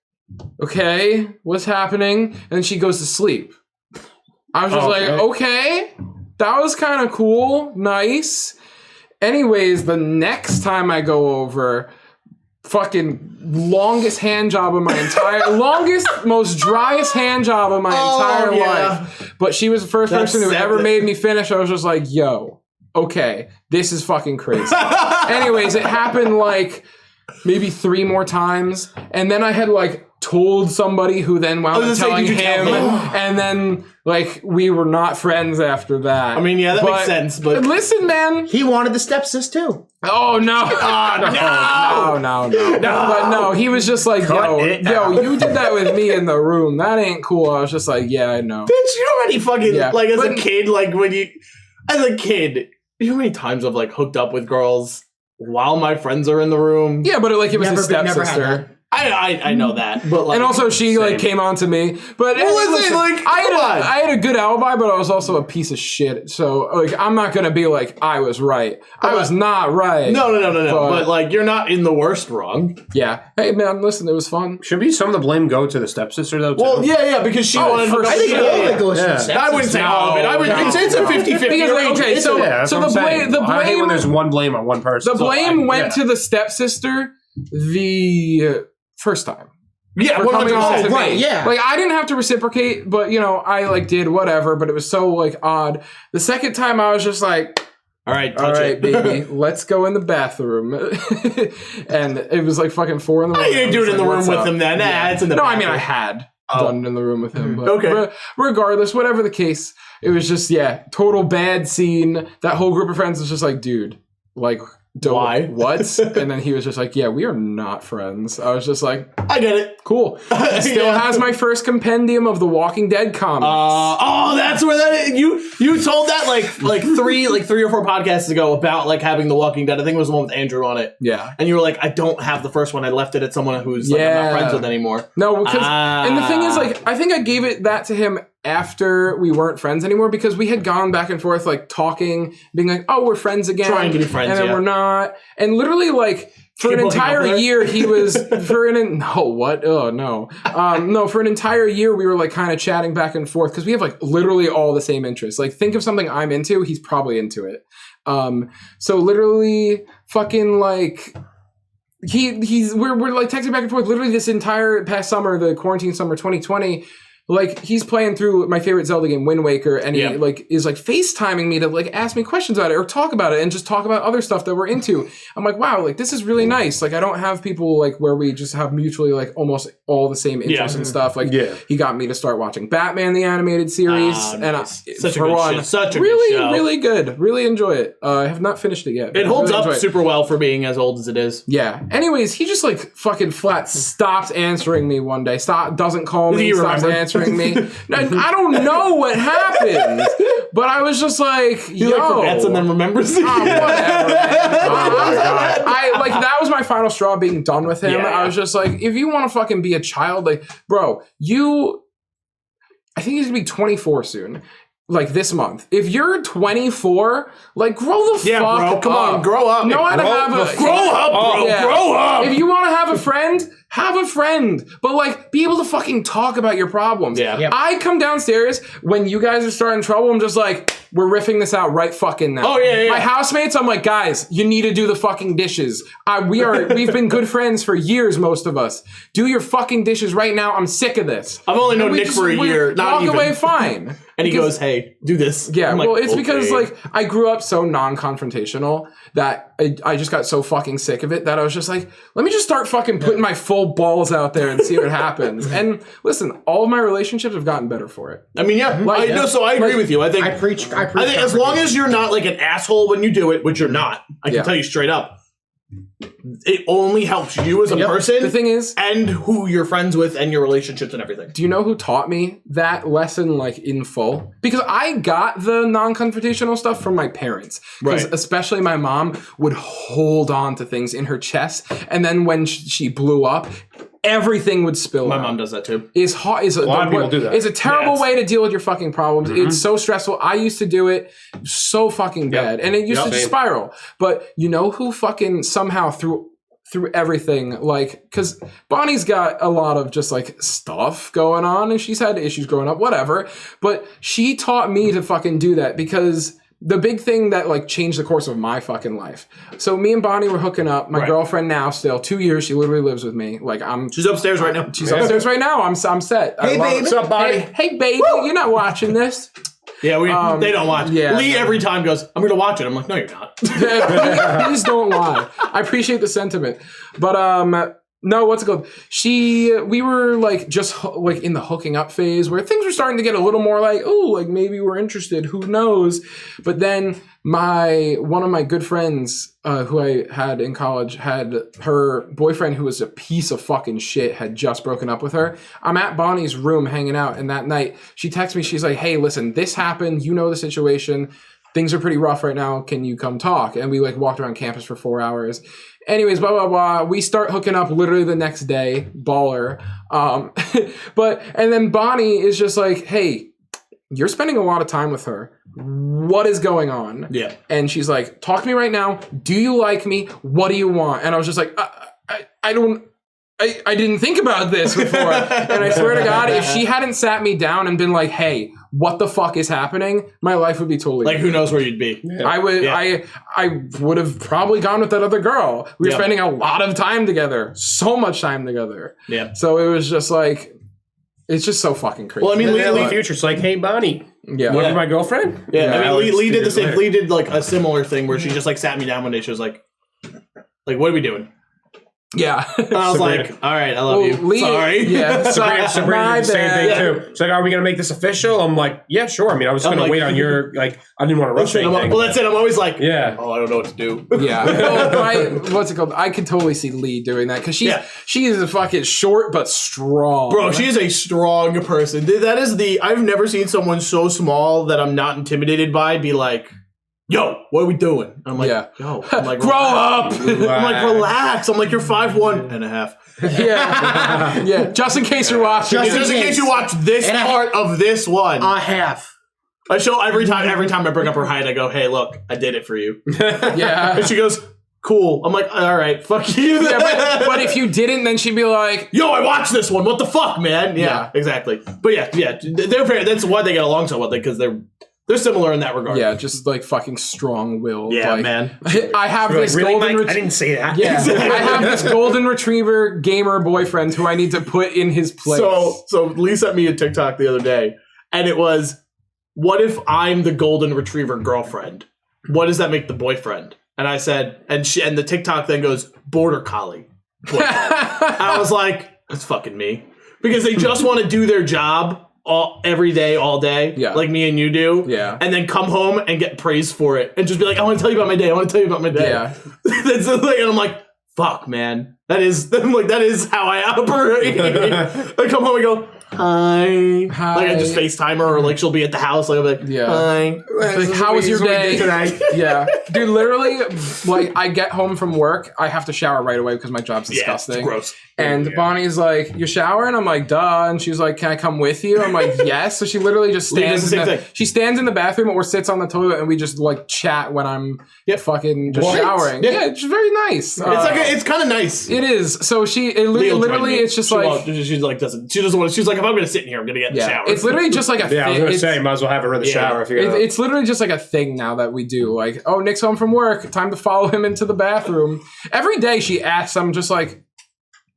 okay, what's happening? And then she goes to sleep. I was just like, okay, that was kind of cool. Nice. Anyways, the next time I go over, fucking longest hand job of my entire most driest hand job of my entire life. But she was the first person who ever made me finish. I was just like, yo, okay, this is fucking crazy. Anyways, it happened like maybe 3 more times, and then I had like told somebody who then wound up telling him, and then like we were not friends after that. I mean, yeah, that makes sense. But listen, man, He wanted the stepsis too. oh no, no. But no, he was just like, yo, you did that with me in the room. That ain't cool. I was just like, yeah, I know. Bitch, you know how many fucking like as a kid, like when you as a kid, you know how many times I've like hooked up with girls while my friends are in the room? Yeah, but it was his Never had stepsister. that. I know that, but like, And also she like came on to me. But listen, like, I had a good alibi, but I was also a piece of shit. So like I'm not gonna be like I was right. I was not right. No. But like you're not in the worst wrong. Yeah. Hey man, listen, it was fun. Should be some of the blame go to the stepsister though? Too? Well, yeah, because she wanted. for I think sure. all of it goes to the stepsis. I wouldn't say all of it. I would. It's a 50-50 Because, arrangement. okay, so that's what I'm saying. I hate when there's one blame on one person. The blame went to the stepsister the first time. Yeah, For coming on to me. right, yeah. Like I didn't have to reciprocate, but you know, I like did whatever, but it was so like odd. The second time I was just like, all right, baby, let's go in the bathroom. And it was like fucking 4 in the morning. You didn't do it in the room with him then. Nah, it's in the bathroom. I mean, I had done it in the room with him. But Okay. Regardless, whatever the case, it was just, total bad scene. That whole group of friends was just like, dude, like, why? What? And then he was just like, yeah, we are not friends. I was just like, I get it. cool. It still has my first compendium of the Walking Dead comics. That's where that is. You told that like 3 or 4 podcasts ago about like having The Walking Dead. I think it was the one with Andrew on it. Yeah. And you were like, I don't have the first one. I left it at someone who's like I'm not friends with anymore. No, because and the thing is, like, I think I gave it that to him after we weren't friends anymore because we had gone back and forth, like talking, being like, "Oh, we're friends again," trying to be friends, and then we're not. And literally, like for an entire year, he was for an for an entire year, we were like kind of chatting back and forth because we have like literally all the same interests. Like, think of something I'm into, he's probably into it. So literally, fucking like. We're like texting back and forth literally this entire past summer, the quarantine summer 2020. Like he's playing through my favorite Zelda game, Wind Waker, and he like is like FaceTiming me to like ask me questions about it or talk about it and just talk about other stuff that we're into. I'm like, wow, like this is really nice. Like I don't have people like where we just have mutually like almost all the same interests and stuff. Like he got me to start watching Batman the animated series, and such a good show. Really good. Really enjoy it. I have not finished it yet. It holds up super well for being as old as it is. Yeah. Anyways, he just like fucking flat stopped answering me one day. Doesn't call me. Stops answering me. I don't know what happened, but I was just like, he like forgets and then remembers. Whatever. I like that was my final straw being done with him. I was just like, if you want to fucking be a child, like, bro, I think he's gonna be 24 soon. Like this month. If you're 24, like grow the fuck up. Come on, grow up. Know how to have a grow up, bro. Yeah. Grow up. If you want to have a friend, have a friend. But like be able to fucking talk about your problems. Yeah. Yep. I come downstairs when you guys are starting trouble, I'm just like, we're riffing this out right fucking now. Oh yeah. My housemates, I'm like, guys, you need to do the fucking dishes. We've been good friends for years, most of us. Do your fucking dishes right now. I'm sick of this. I've only known Nick for a year. Not walk even. away fine. And he goes, hey, do this. Yeah, I'm like, well, it's because, okay. like, I grew up so non-confrontational that I just got so fucking sick of it that I was just like, let me just start fucking putting my full balls out there and see what happens. And listen, all of my relationships have gotten better for it. I mean, yeah. Like, So I agree with you. I think I preach I think as long as you're not like an asshole when you do it, which you're not, I can tell you straight up, it only helps you as a person. The thing is, and who you're friends with and your relationships and everything. do you know who taught me that lesson, like, in full? Because I got the non-confrontational stuff from my parents. Because especially my mom would hold on to things in her chest, and then when she blew up, everything would spill My out. mom does that too. Is hot. Is a lot of people do that. It's a terrible way to deal with your fucking problems. It's so stressful. I used to do it so fucking bad, and it used to spiral. But you know who fucking somehow through everything, like, because Bonnie's got a lot of just like stuff going on, and she's had issues growing up, whatever. But she taught me to fucking do that because. The big thing that like changed the course of my fucking life. So me and Bonnie were hooking up. My girlfriend now, still 2 years. She literally lives with me. Like she's upstairs right now. She's upstairs right now. I'm set. Hey, baby. What's up, Bonnie? Hey, baby. Woo! You're not watching this. Yeah, they don't watch. Yeah, Lee every time goes, I'm going to watch it. I'm like, no, you're not. Please don't lie. I appreciate the sentiment, but no, what's it called? We were like just like in the hooking up phase where things were starting to get a little more like, oh, like maybe we're interested. Who knows? But then one of my good friends who I had in college had her boyfriend, who was a piece of fucking shit, had just broken up with her. I'm at Bonnie's room hanging out, and that night she texts me. She's like, hey, listen, this happened. You know the situation. Things are pretty rough right now. Can you come talk? And we like walked around campus for 4 hours. Anyways, blah, blah, blah. We start hooking up literally the next day. Baller. And then Bonnie is just like, hey, you're spending a lot of time with her. What is going on? Yeah. And she's like, talk to me right now. Do you like me? What do you want? And I was just like, I didn't think about this before. And I swear to God, if she hadn't sat me down and been like, hey, what the fuck is happening? My life would be totally like, who knows where you'd be? Yeah. I would have probably gone with that other girl. We were spending a lot of time together. So much time together. Yeah. So it was just like, it's just so fucking crazy. Well, I mean, Lee Future's like, hey, Bonnie. Yeah. Want to be my girlfriend? Yeah. I mean, Lee did the same. Lee did like a similar thing where she just like sat me down one day. She was like, what are we doing? Yeah. And I was like, all right, I love you. Lee, sorry. Yeah. Sabrina did the same thing too. She's like, are we going to make this official? I'm like, yeah, sure. I mean, I was going to wait on your, like, I didn't want to rush anything. Well, that's it. I'm always like, yeah. Oh, I don't know what to do. Yeah. What's it called? I could totally see Lee doing that because she is a fucking short but strong. Bro, she is a strong person. I've never seen someone so small that I'm not intimidated by be like, yo, what are we doing? I'm like, yo. I'm like, grow up. I'm like, relax. I'm like, you're 5'1.5". Yeah. Yeah. Just in case you're watching. Just in case you watch this part of this one. A half. I show every time I bring up her height, I go, hey, look, I did it for you. Yeah. And she goes, cool. I'm like, all right, fuck you. Yeah, but if you didn't, then she'd be like, yo, I watched this one. What the fuck, man? Yeah. Exactly. But yeah. That's why they get along so well, because they're similar in that regard. Yeah, just like fucking strong-willed. Yeah, like, man. I have this golden I didn't say that. Yeah, I have this golden retriever gamer boyfriend who I need to put in his place. So Lee sent me a TikTok the other day, and it was, what if I'm the golden retriever girlfriend? What does that make the boyfriend? And I said, and the TikTok then goes, border collie. And I was like, that's fucking me. Because they just want to do their job every day, all day, like me and you do, and then come home and get praised for it, and just be like, I want to tell you about my day. I want to tell you about my day. Yeah, that's like, and I'm like, fuck, man, that is how I operate. I come home and go, hi. Like I just FaceTime her, or like she'll be at the house, like I'm like, hi. Like, how was your day today? Yeah, dude, literally, like I get home from work, I have to shower right away because my job's disgusting. It's gross. And Bonnie's like, you shower? And I'm like, duh. And she's like, can I come with you? I'm like, yes. So she literally just stands she stands in the bathroom or sits on the toilet, and we just like chat when I'm fucking just showering. Yeah, it's very nice. It's kind of nice. It is. So literally it's just like she's like if I'm gonna sit in here, I'm gonna get in the shower. It's literally just like a I was gonna say, might as well have her in the shower if you're gonna... It's literally just like a thing now that we do. Like, oh, Nick's home from work, time to follow him into the bathroom. Every day she asks, I'm just like,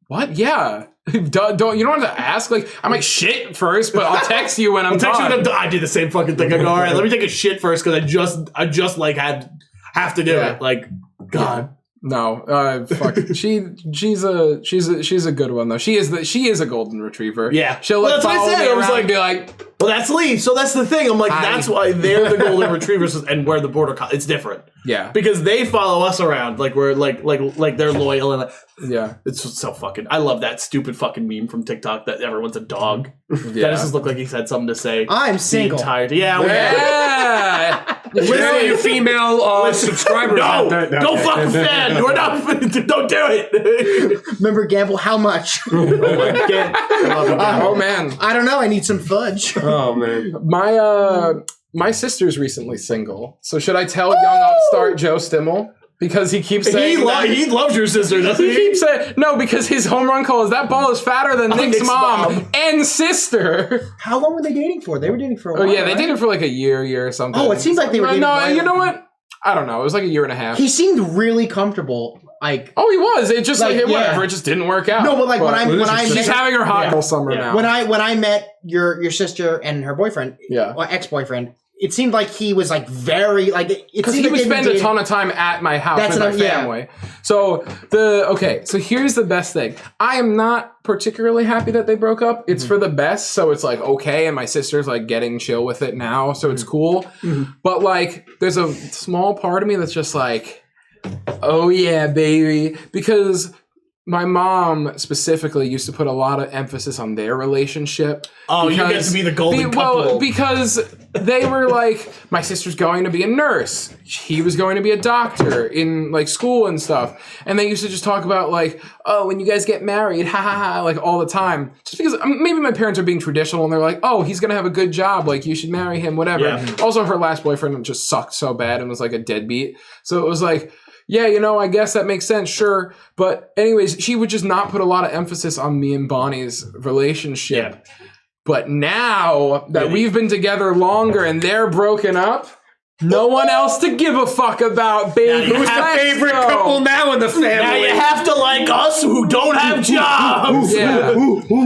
what? Yeah. Don't you don't have to ask? Like, I might shit first, but I'll text you when I'm done. I did the same fucking thing. I go, all right, let me take a shit first because I just like have to do it. Like, God. No, fuck. She's a good one though. She is a golden retriever. Yeah, she'll like follow me around and be like, well, that's Lee. So that's the thing. I'm like, that's why they're the golden retrievers and we're the border collie. It's different. Yeah, because they follow us around like we're like they're loyal and yeah. It's so fucking. I love that stupid fucking meme from TikTok that everyone's a dog. Yeah. Dennis just looked like he had something to say. I'm single. Yeah. Listen, you female subscribers. No, don't fucking fan. We're not. Don't do it. Remember Gamble? How much? Oh man. I don't know. I need some fudge. Oh man. My sister's recently single. So should I tell young upstart Joe Stimmel? Because he keeps saying he loves your sister, doesn't he? He keeps saying no, because his home run call is that ball is fatter than Nick's mom and sister. How long were they dating for? They were dating for a while. Oh yeah, they dated for like a year or something. Oh, it seems like they were dating. No, you know what? I don't know. It was like a year and a half. He seemed really comfortable. Like, oh, he was. It just like whatever. Yeah. It just didn't work out. No, but like when I she's met, having her hot girl summer now. When I met your sister and her boyfriend, or ex-boyfriend, it seemed like he was like very like because he would spend a ton of time at my house with my family. Yeah. So so here's the best thing. I am not particularly happy that they broke up. It's for the best, so it's like okay, and my sister's like getting chill with it now, so it's cool. But like, there's a small part of me that's just like, oh yeah, baby, because my mom specifically used to put a lot of emphasis on their relationship. Oh, you get to be the golden couple. Well, because they were like, my sister's going to be a nurse. He was going to be a doctor in like school and stuff. And they used to just talk about like, oh, when you guys get married, ha ha ha, like all the time. Just because maybe my parents are being traditional and they're like, oh, he's going to have a good job. Like you should marry him, whatever. Yeah. Also, her last boyfriend just sucked so bad and was like a deadbeat. So it was like, yeah, you know, I guess that makes sense, sure. But anyways, she would just not put a lot of emphasis on me and Bonnie's relationship. Yeah. But now that we've been together longer and they're broken up, no one else to give a fuck about, baby. Who's the favorite couple now in the family? Now you have to like us who don't have jobs. Yeah.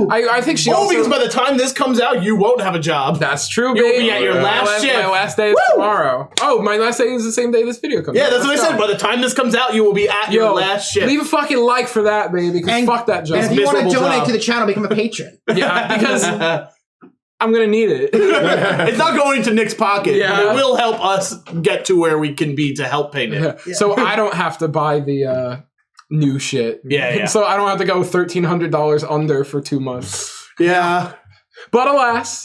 I think she also... because by the time this comes out, you won't have a job. That's true, baby. You'll be at your last shift. My last day is tomorrow. Oh, my last day is the same day this video comes out. Yeah, that's what I said. By the time this comes out, you will be at your last shift. Leave a fucking like for that, baby, because fuck that job. And if you want to donate to the channel, become a patron. Yeah, because... I'm going to need it. It's not going into Nick's pocket. Yeah. But it will help us get to where we can be to help pay Nick. Yeah. So I don't have to buy the new shit. Yeah. So I don't have to go $1,300 under for 2 months. Yeah. But alas.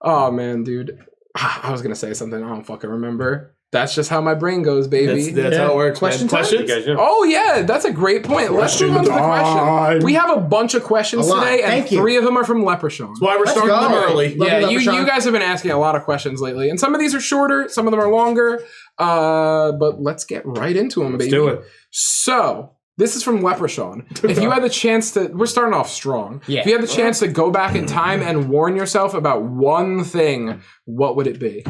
Oh, man, dude. I was going to say something. I don't fucking remember. That's just how my brain goes, baby. That's how it works. Questions? Oh, yeah. That's a great point. Let's move on to the question. We have a bunch of questions today, and 3 of them are from Leprechaun. That's why we're starting them early. Yeah, you guys have been asking a lot of questions lately, and some of these are shorter, some of them are longer, but let's get right into them, baby. Let's do it. So... this is from Leprechaun. If you had the chance to... we're starting off strong. Yeah. If you had the chance to go back in time and warn yourself about one thing, what would it be?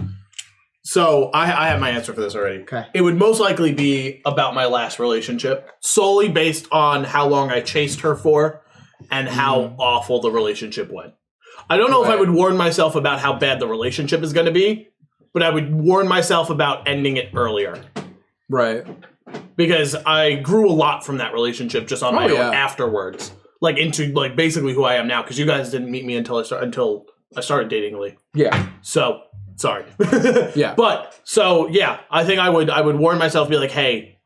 So, I have my answer for this already. Okay. It would most likely be about my last relationship, solely based on how long I chased her for and how awful the relationship went. I don't know if I would warn myself about how bad the relationship is going to be, but I would warn myself about ending it earlier. Right. Because I grew a lot from that relationship just on my own afterwards. Like, into, like, basically who I am now. Because you guys didn't meet me until I started dating Lee. Yeah. So, sorry. Yeah. But, so, yeah. I think I would warn myself, be like, hey,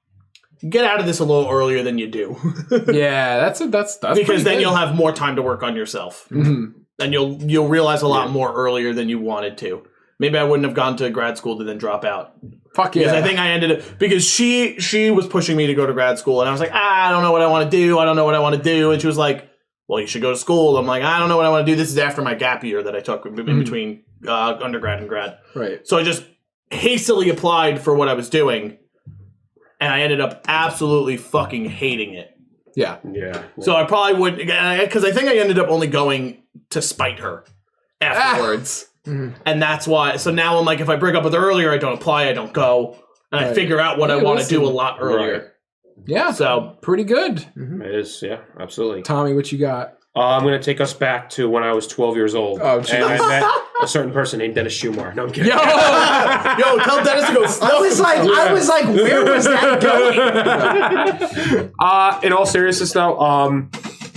get out of this a little earlier than you do. Yeah, that's because then you'll have more time to work on yourself. Mm-hmm. And you'll realize a lot more earlier than you wanted to. Maybe I wouldn't have gone to grad school to then drop out. Fuck yeah. Because I think I ended up... because she was pushing me to go to grad school, and I was like, I don't know what I want to do. I don't know what I want to do. And she was like, well, you should go to school. I'm like, I don't know what I want to do. This is after my gap year that I took in between undergrad and grad. Right. So I just hastily applied for what I was doing, and I ended up absolutely fucking hating it. Yeah. Yeah. So I probably would... because I think I ended up only going to spite her afterwards. And that's why. So now I'm like, if I break up with her earlier, I don't apply, I don't go, and I figure out what I want to do a lot earlier. Yeah. So pretty good. It is, yeah, absolutely. Tommy, what you got? I'm going to take us back to when I was 12 years old. Oh, and jeez. I met a certain person named Dennis Schumar. No, I'm kidding. Yo! Yo, tell Dennis to go. I was like, where was that going? In all seriousness, though,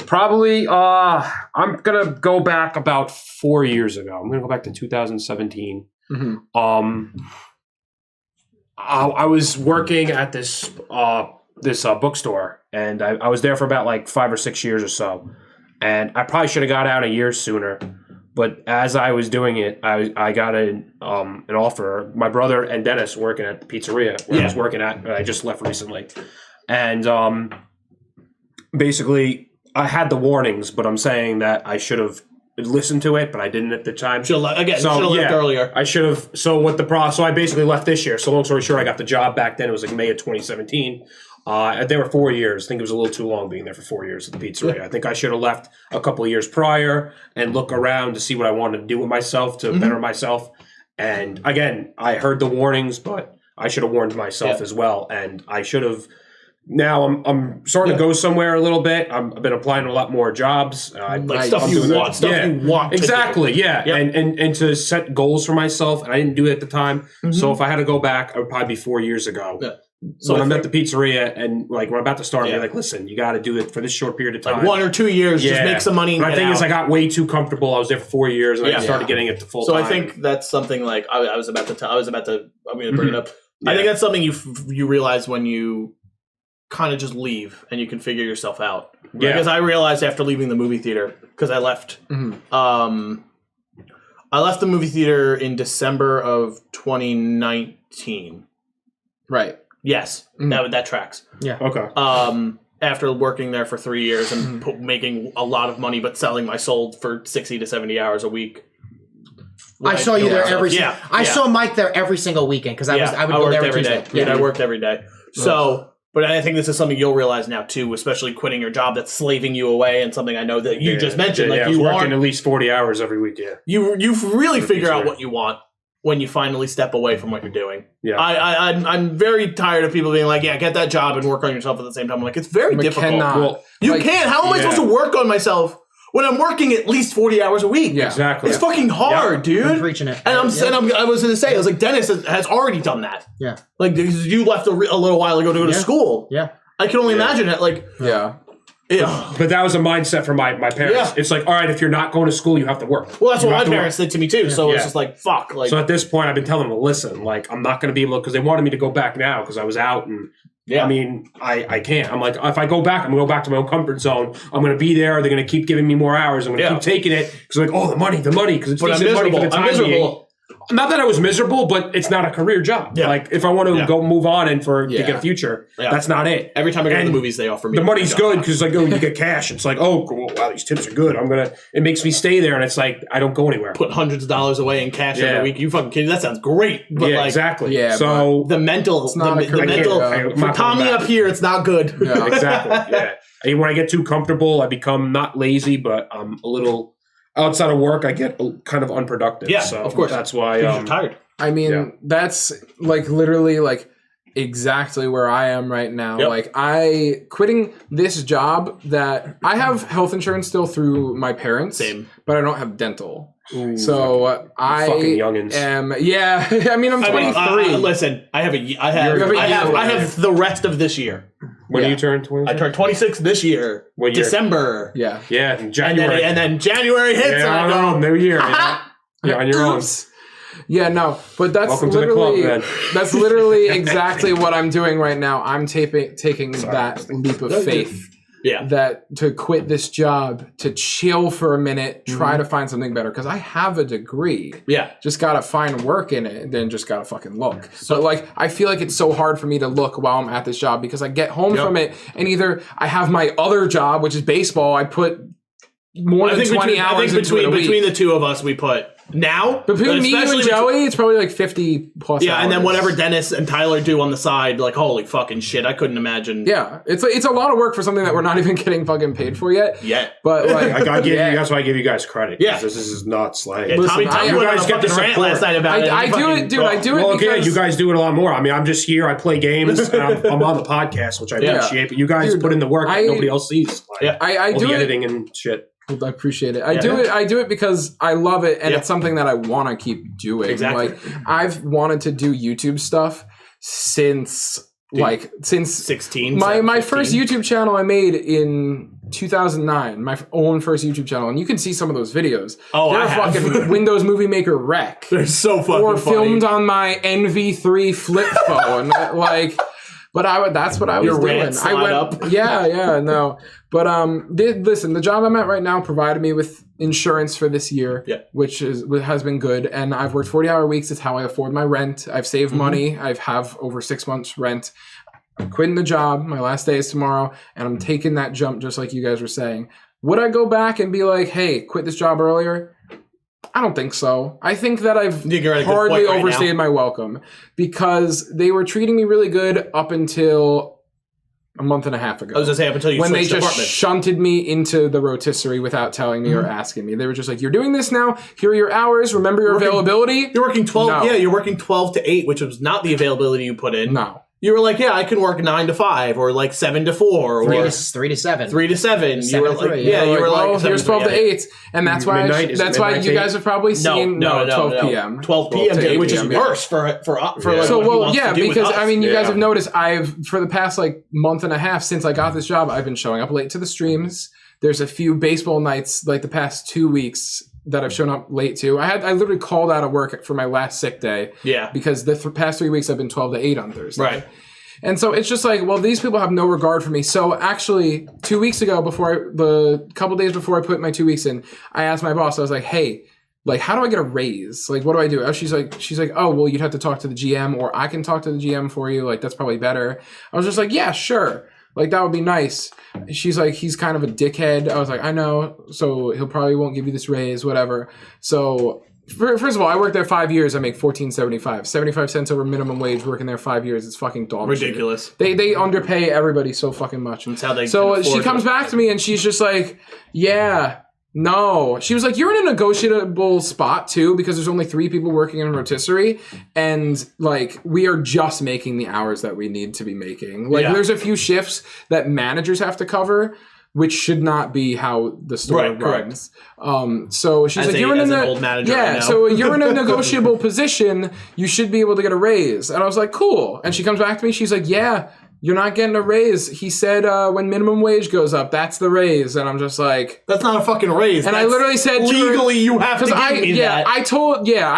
probably I'm going to go back about 4 years ago. I'm going to go back to 2017. Mm-hmm. I was working at this bookstore, and I was there for about like 5 or 6 years or so. And I probably should have got out a year sooner, but as I was doing it, I got an offer. My brother and Dennis working at the pizzeria where I was working at. I just left recently, and basically I had the warnings, but I'm saying that I should have listened to it, but I didn't at the time. Should have left earlier. I should have. So what the So I basically left this year. So long story short, I got the job back then. It was like May of 2017. They were 4 years. I think it was a little too long being there for 4 years at the pizzeria. I think I should have left a couple of years prior and look around to see what I wanted to do with myself to better myself. And again, I heard the warnings, but I should have warned myself as well. And I should have. Now I'm starting to go somewhere a little bit. I've been applying to a lot more jobs. Like stuff you want. Stuff you want. Exactly. Yeah. Yep. And to set goals for myself, and I didn't do it at the time. Mm-hmm. So if I had to go back, it would probably be 4 years ago. Yeah. So when I'm at the pizzeria and like when I'm about to start, I'm like, listen, you got to do it for this short period of time. Like 1 or 2 years, just make some money. But I think I got way too comfortable. I was there for 4 years and I started getting it to full time. So I think that's something like I'm going to bring it up. Yeah. I think that's something you realize when you kind of just leave and you can figure yourself out. Yeah. Because I realized after leaving the movie theater, because I left, I left the movie theater in December of 2019. Right. Yes, that tracks. Yeah. Okay. After working there for 3 years and making a lot of money, but selling my soul for 60 to 70 hours a week. I saw you there I saw Mike there every single weekend because I would go there every day. Yeah, I worked every day. So, but I think this is something you'll realize now too, especially quitting your job that's slaving you away, and something I know that you just mentioned. Like you working at least 40 hours every week. Yeah, you really figure out what you want when you finally step away from what you're doing. Yeah, I'm very tired of people being like, yeah, get that job and work on yourself at the same time. I'm like, it's very difficult. Well, you can't. How am I supposed to work on myself when I'm working at least 40 hours a week? Yeah, exactly. It's fucking hard, dude. I'm preaching it. And I was going to say, I was like, Dennis has already done that. Yeah. Like, you left a little while ago to go to school. Yeah. I can only imagine it. Like, but that was a mindset for my parents. Yeah. It's like, all right, if you're not going to school, you have to work. Well, that's what my parents did to me too. Yeah. So it's just like, fuck. Like, so at this point, I've been telling them, listen, like, I'm not going to be able to, because they wanted me to go back now because I was out and. Yeah. I mean, I can't. I'm like, if I go back, I'm going to go back to my own comfort zone. I'm going to be there. They're going to keep giving me more hours. I'm going to keep taking it because they're like, oh, the money, because it's decent money for the time being. Not that I was miserable, but it's not a career job. Yeah. Like, if I want to go move on and to get a future, that's not it. Every time I go to the movies, they offer me the money's good because like, you get cash. It's like, oh, cool. Wow, these tips are good. It makes me stay there, and it's like I don't go anywhere. Put hundreds of dollars away in cash every week. You fucking kidding? That sounds great. But exactly. Yeah. So the mental, for Tommy up here, it's not good. Yeah, exactly. Yeah. When I get too comfortable, I become not lazy, but I'm a little. Outside of work, I get kind of unproductive. Yeah, so of course. That's why you're tired. I mean, that's like literally like exactly where I am right now. Yep. Like quitting this job that I have health insurance still through my parents. Same. But I don't have dental. Ooh, so I fucking youngins. am. Yeah, I mean I'm 23. Listen, I have the rest of this year. When do you turn 26? I turned 26 this year. What year? December. Yeah. Yeah, in January. And then January hits and I go, new year. You're on your own. Yeah, no, but that's that's literally exactly what I'm doing right now. I'm taking that leap of faith. Yeah. That to quit this job, to chill for a minute, try to find something better. Because I have a degree. Yeah. Just got to find work in it, and then just got to fucking look. So, like, I feel like it's so hard for me to look while I'm at this job because I get home from it, and either I have my other job, which is baseball, I put more than 20 hours into it a week. Between the two of us, we put now. Between me and Joey, it's probably like 50 plus. Yeah, hours. and then whatever Dennis and Tyler do on the side, like holy fucking shit, I couldn't imagine. Yeah, it's a lot of work for something that we're not even getting fucking paid for yet. But like, that's why I give you guys credit. Yeah, this is nuts. Like, Tommy went on a fucking rant last night about it. I do it, dude. I do it. Well, because you guys do it a lot more. I mean, I'm just here. I play games. And I'm on the podcast, which I appreciate. But you guys put in the work that nobody else sees. Like, I do the it. editing and shit. I appreciate it. I do it because I love it, and it's something that I want to keep doing. Exactly. Like I've wanted to do YouTube stuff since 16. My first YouTube channel I made in 2009. My own first YouTube channel, and you can see some of those videos. Oh, they're fucking Windows Movie Maker rec. They're so fucking or funny. filmed on my NV3 flip phone, like. But that's what I was doing. I went up. No. But listen, the job I'm at right now provided me with insurance for this year, which has been good. And I've worked 40-hour weeks. It's how I afford my rent. I've saved money. I have over 6 months rent. I'm quitting the job. My last day is tomorrow, and I'm taking that jump just like you guys were saying. Would I go back and be like, hey, quit this job earlier? I don't think so. I think that I've hardly overstayed my welcome because they were treating me really good up until a month and a half ago. I was going to say up until you when they switched just shunted me into the rotisserie without telling me or asking me. They were just like, you're doing this now. Here are your hours. Remember your availability. You're working 12. No. Yeah, you're working 12 to 8, which was not the availability you put in. No. You were like, yeah, I can work 9 to 5 or like 7 to 4 or 3 to 7. 3 to 7. You were like, you were like, here's 12 to 8, and that's why you guys have probably seen 12 p.m. 12 p.m. day, which is worse for like so what he wants to do because with us. I mean, you guys have noticed for the past like month and a half since I got this job, I've been showing up late to the streams. There's a few baseball nights like the past 2 weeks that I've shown up late to. I literally called out of work for my last sick day. Yeah, because the past 3 weeks I've been 12 to 8 on Thursday. Right. And so it's just like, well, these people have no regard for me. So actually, 2 weeks ago, the couple days before I put my 2 weeks in, I asked my boss, I was like, hey, like, how do I get a raise? Like, what do I do? She's like, oh, well, you'd have to talk to the GM, or I can talk to the GM for you. Like, that's probably better. I was just like, yeah, sure. Like, that would be nice. She's like, he's kind of a dickhead. I was like, I know. So he'll probably won't give you this raise, whatever. So first of all, I worked there 5 years. I make $14.75, 75 cents over minimum wage. Working there 5 years, it's fucking dog ridiculous. Shit. They underpay everybody so fucking much. That's how they. So she comes back to me and she's just like, yeah, no. She was like, you're in a negotiable spot too because there's only 3 people working in rotisserie, and like we are just making the hours that we need to be making. Like there's a few shifts that managers have to cover, which should not be how the store runs. So she's like, you're in an old manager. So you're in a negotiable position. You should be able to get a raise. And I was like, cool. And she comes back to me. She's like, yeah, you're not getting a raise. He said when minimum wage goes up, that's the raise. And I'm just like, that's not a fucking raise. And I literally said legally you have to give me that. I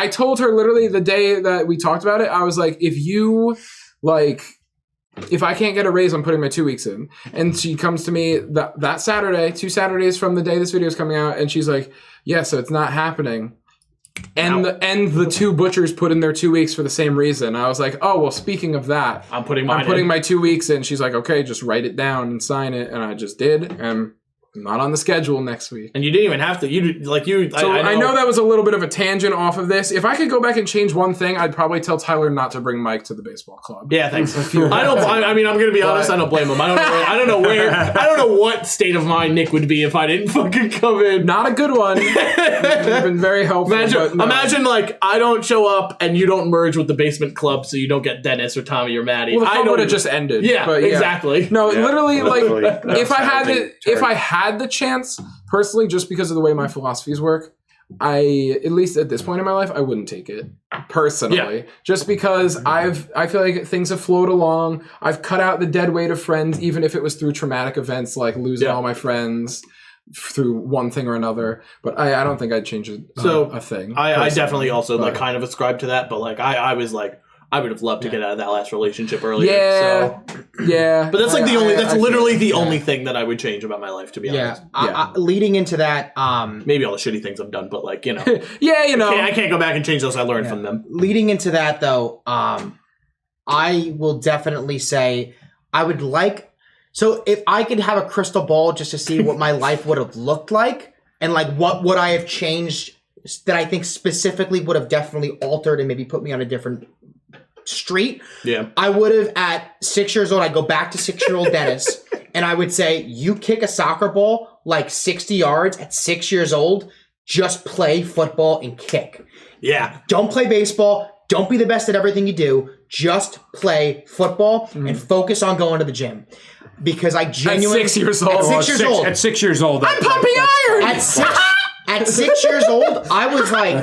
told her literally the day that we talked about it. I was like, if I can't get a raise, I'm putting my 2 weeks in. And she comes to me that Saturday, 2 Saturdays from the day this video is coming out, and she's like, yeah, so it's not happening. And the 2 butchers put in their 2 weeks for the same reason. I was like, oh, well, speaking of that, I'm putting my 2 weeks in. She's like, okay, just write it down and sign it. And I just did. And I'm not on the schedule next week. And you didn't even have to. I know that was a little bit of a tangent off of this. If I could go back and change one thing, I'd probably tell Tyler not to bring Mike to the baseball club. Yeah, thanks. I mean, I'm gonna be honest. I don't blame him. I don't know what state of mind Nick would be if I didn't fucking come in. Not a good one. You've been very helpful. Imagine like I don't show up and you don't merge with the basement club, so you don't get Dennis or Tommy or Maddie. Well, the club would have just ended. Yeah, exactly. No, literally, like if I had the chance, personally, just because of the way my philosophies work, at least at this point in my life, I wouldn't take it personally. Just because I feel like things have flowed along. I've cut out the dead weight of friends, even if it was through traumatic events like losing all my friends through one thing or another. But I don't think I'd change a thing. I definitely also like kind of ascribe to that, but like I was like, I would have loved to get out of that last relationship earlier. Yeah. But that's like literally the only thing that I would change about my life, to be honest. Leading into that, maybe all the shitty things I've done, but like, you know. I can't go back and change those. I learned from them. Leading into that though, I will definitely say I would like, so if I could have a crystal ball just to see what my life would have looked like and like what would I have changed that I think specifically would have definitely altered and maybe put me on a different street. Yeah. I would have at 6 years old, I'd go back to 6-year-old Dennis and I would say, you kick a soccer ball like 60 yards at 6 years old, just play football and kick. Yeah. Don't play baseball. Don't be the best at everything you do. Just play football and focus on going to the gym. Because I genuinely... At 6 years old. At 6 years old. I'm pumping iron! At 6 years old, I was like,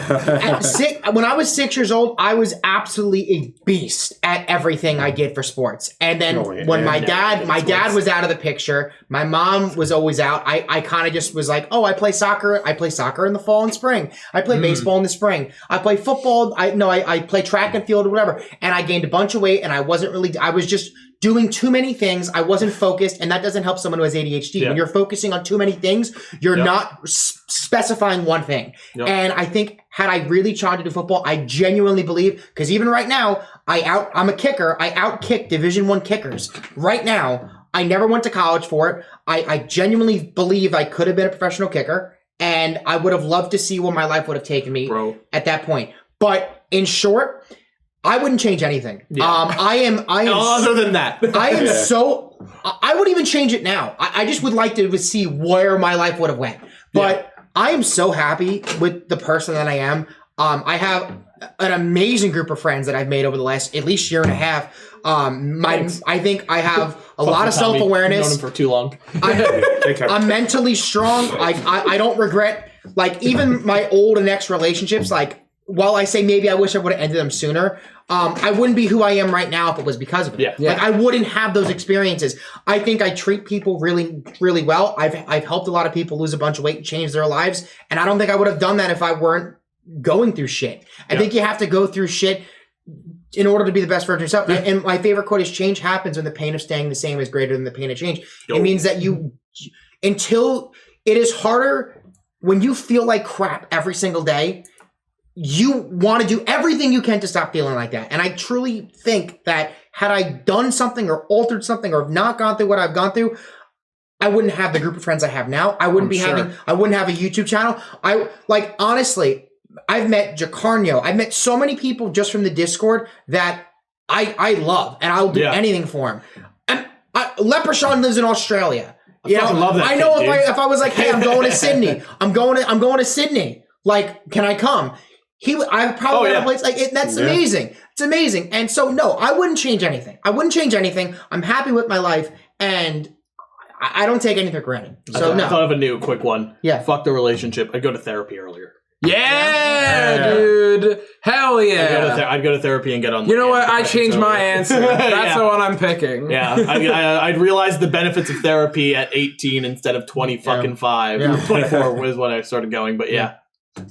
when I was 6 years old, I was absolutely a beast at everything I did for sports. And then when my dad was out of the picture, my mom was always out. I kind of just was like, oh, I play soccer. I play soccer in the fall and spring. I play baseball in the spring. I play football. I play track and field or whatever. And I gained a bunch of weight and I was just doing too many things. I wasn't focused, and that doesn't help someone who has ADHD. Yeah. When you're focusing on too many things, you're not specifying one thing. Yep. And I think had I really tried to do football, I genuinely believe, because even right now, I'm a kicker. I outkick Division I kickers. Right now, I never went to college for it. I genuinely believe I could have been a professional kicker, and I would have loved to see where my life would have taken me at that point. But in short, I wouldn't change anything. Yeah. I am. Other than that, I am so. I wouldn't even change it now. I just would like to see where my life would have went. But I am so happy with the person that I am. I have an amazing group of friends that I've made over the last at least year and a half. I think I have a lot of self-awareness. I've known him for too long. I'm mentally strong. I don't regret, like, even my old and ex relationships. Like, while I say maybe I wish I would have ended them sooner, I wouldn't be who I am right now if it was because of it. Yeah. Like, I wouldn't have those experiences. I think I treat people really, really well. I've helped a lot of people lose a bunch of weight and change their lives, and I don't think I would have done that if I weren't going through shit. I think you have to go through shit in order to be the best version of yourself. Yeah. And my favorite quote is, change happens when the pain of staying the same is greater than the pain of change. It means that until it is harder, when you feel like crap every single day, you want to do everything you can to stop feeling like that. And I truly think that had I done something or altered something or not gone through what I've gone through, I wouldn't have the group of friends I have now. I wouldn't I wouldn't have a YouTube channel. Honestly, I've met Jacarnio. I've met so many people just from the Discord that I love, and I'll do anything for him. Leprechaun lives in Australia. I love that. I know if I was like, hey, I'm going to Sydney. I'm going to Sydney. Like, can I come? I probably have a place like it. That's amazing. It's amazing. And so, no, I wouldn't change anything. I'm happy with my life, and I don't take anything for granted. So, I thought of a new quick one. Yeah. Fuck the relationship. I'd go to therapy earlier. Yeah, dude. Hell yeah. I'd go to therapy and get on. You know what? I changed my answer. That's the one I'm picking. Yeah. I'd realize the benefits of therapy at 18 instead of 25. Yeah. 24 was when I started going, but yeah.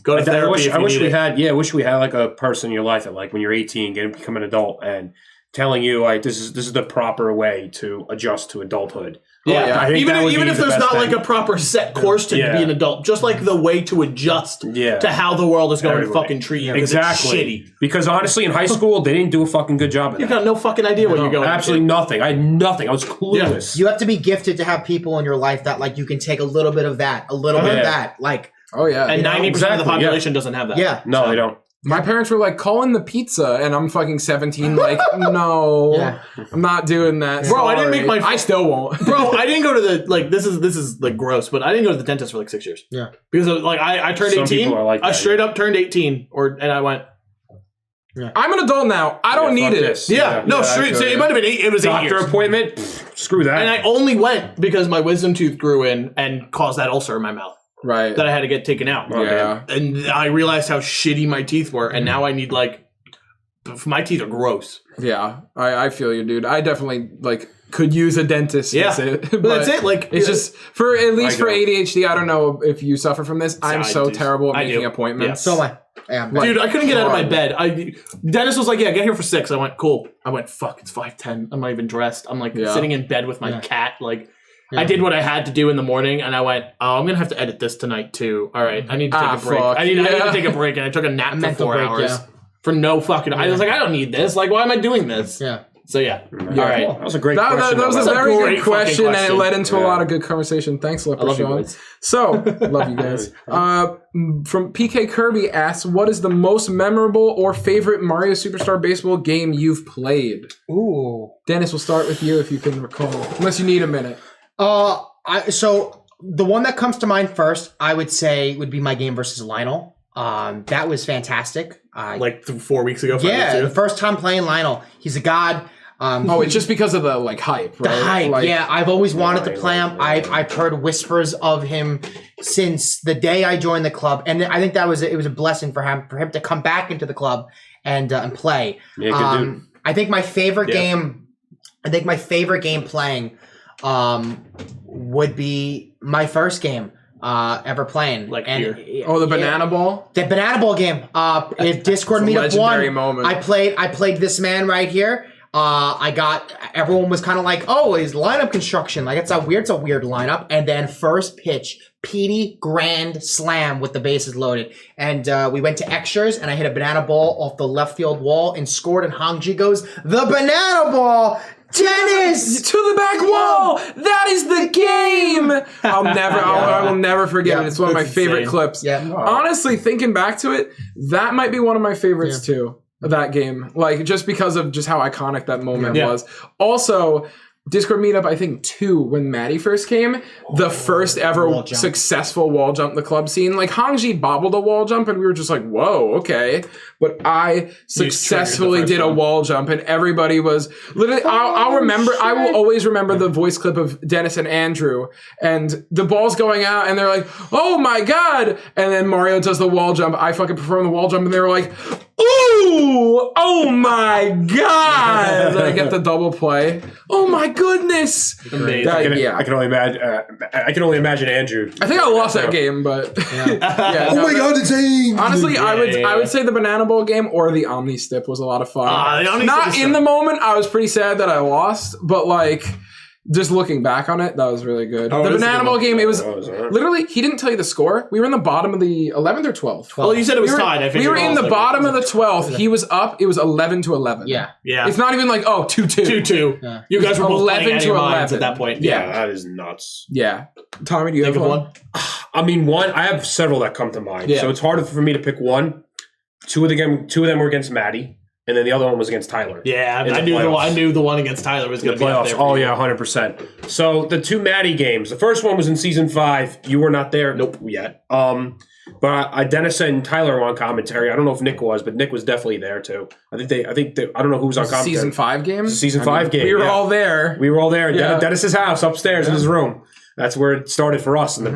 Go to therapy. I wish we had like a person in your life that, like, when you're 18, become an adult and telling you, like, this is the proper way to adjust to adulthood. Yeah. Even if there's not like a proper set course to be an adult, just like the way to adjust to how the world is going to fucking treat you. Exactly. It's shitty. Because honestly, in high school, they didn't do a fucking good job of that. You've got no fucking idea what you're going Absolutely nothing. I had nothing. I was clueless. You have to be gifted to have people in your life that, like, you can take a little bit of that, a little bit of that. Like, oh yeah. And 90% of the population doesn't have that. Yeah. No, they don't. My parents were like, call in the pizza, and I'm fucking 17, like, no, I'm not doing that. Bro, I didn't make my... I still won't. Bro, I didn't go to the, like, this is like gross, but I didn't go to the dentist for like 6 years. Yeah. Because like I turned 18, I straight up turned 18, and I went... Yeah. I'm an adult now. I don't need it. This. Yeah. No, straight. So it might have been 8. It was 8 years. Doctor appointment? Screw that. And I only went because my wisdom tooth grew in and caused that ulcer in my mouth. Right. That I had to get taken out. Yeah. And I realized how shitty my teeth were, and now I need, like, my teeth are gross. Yeah. I feel you, dude. I definitely, like, could use a dentist. Yeah. That's it. But that's it. Like, it's just, for ADHD, I don't know if you suffer from this. I'm so terrible at making appointments. Yeah. So am I. Dude, I couldn't get out of my bed. Dennis was like, yeah, get here for 6. I went, cool. I went, fuck, it's 5:10. I'm not even dressed. I'm, like, sitting in bed with my cat, like... Yeah. I did what I had to do in the morning, and I went, oh, I'm going to have to edit this tonight, too. All right, I need to take a break. Fuck. I need to take a break, and I took a nap for 4 hours. For no fucking... I was like, I don't need this. Like, why am I doing this? Yeah. So yeah. Yeah. All right. That was a great That question. was a That's a very great good question, fucking and it led into a Yeah. lot of good conversation. Thanks, Lipper I love you, Sean. boys. So, love you guys. From PK Kirby asks, what is the most memorable or favorite Mario Superstar Baseball game you've played? Ooh. Dennis, we'll start with you if you can recall, unless you need a minute. So the one that comes to mind first, I would say, would be my game versus Lionel. That was fantastic. Like 4 weeks ago. 5 weeks Yeah, ago. the first time playing Lionel, he's a god. It's just because of the hype, right? The hype, yeah. I've always wanted to play him. Right. I've heard whispers of him since the day I joined the club, and I think it was a blessing for him to come back into the club and play. Yeah, good dude. I think my favorite Yeah. game. I think my favorite game playing would be my first game ever playing. The banana ball? The banana ball game. If Discord It's a meetup legendary one, moment. I played this man right here. Everyone was kind of like, oh, his lineup construction. Like, it's a weird lineup. And then first pitch, Petey grand slam with the bases loaded. And we went to extras, and I hit a banana ball off the left field wall and scored. And Hongji goes, the banana ball! Dennis! To the back wall! That is the game! I will never forget it. It's one of my That's favorite insane. clips. Yeah. Honestly, thinking back to it, that might be one of my favorites too. That game, just because of just how iconic that moment was. Also, Discord meetup, I think 2, when Maddie first came, the first ever successful wall jump the club scene. Hongji bobbled a wall jump, and we were just like, "Whoa, okay!" But I successfully did a wall jump, and everybody was literally. I will always remember the voice clip of Dennis and Andrew, and the ball's going out, and they're like, "Oh my god!" And then Mario does the wall jump. I fucking perform the wall jump, and they were like, "Ooh! Oh my god!" I get the double play. Oh my goodness! Amazing. I can only imagine. I can only imagine Andrew. I think I lost that game, but Oh my god, the team! honestly, I would say the Banana Bowl game or the Omni Stip was a lot of fun. The Omni Not Stip is in the moment, I was pretty sad that I lost, but just looking back on it, that was really good. Oh, The that's a Banana good Bowl one. game, it was That was all right. literally, he didn't tell you the score. We were in the bottom of the 11th or 12th. Well, you said it was We were, tied. I we figured were it in was the bottom of the 12th. He was up. It was 11-11. Yeah. Yeah. It's not even 2-2. 2-2. Yeah. You guys were both 11 playing to to 11 at 11. that point. Yeah. Yeah, that is nuts. Yeah. Tommy, do you Think have of one? one. I mean, one. I have several that come to mind, Yeah. so it's harder for me to pick one. Two of them were against Maddie, and then the other one was against Tyler. Yeah, In the I playoffs. knew the one against Tyler was The going to be up playoffs. there. Oh yeah, 100%. So the two Maddie games. The first one was in season 5. You were not there. Nope, yet. But Dennis and Tyler were on commentary. I don't know if Nick was, but Nick was definitely there too. I don't know who was on commentary. Season 5 game? Season 5 game. We were yeah. all there. We were all there. Yeah. Dennis's house upstairs in his room. That's where it started for us in the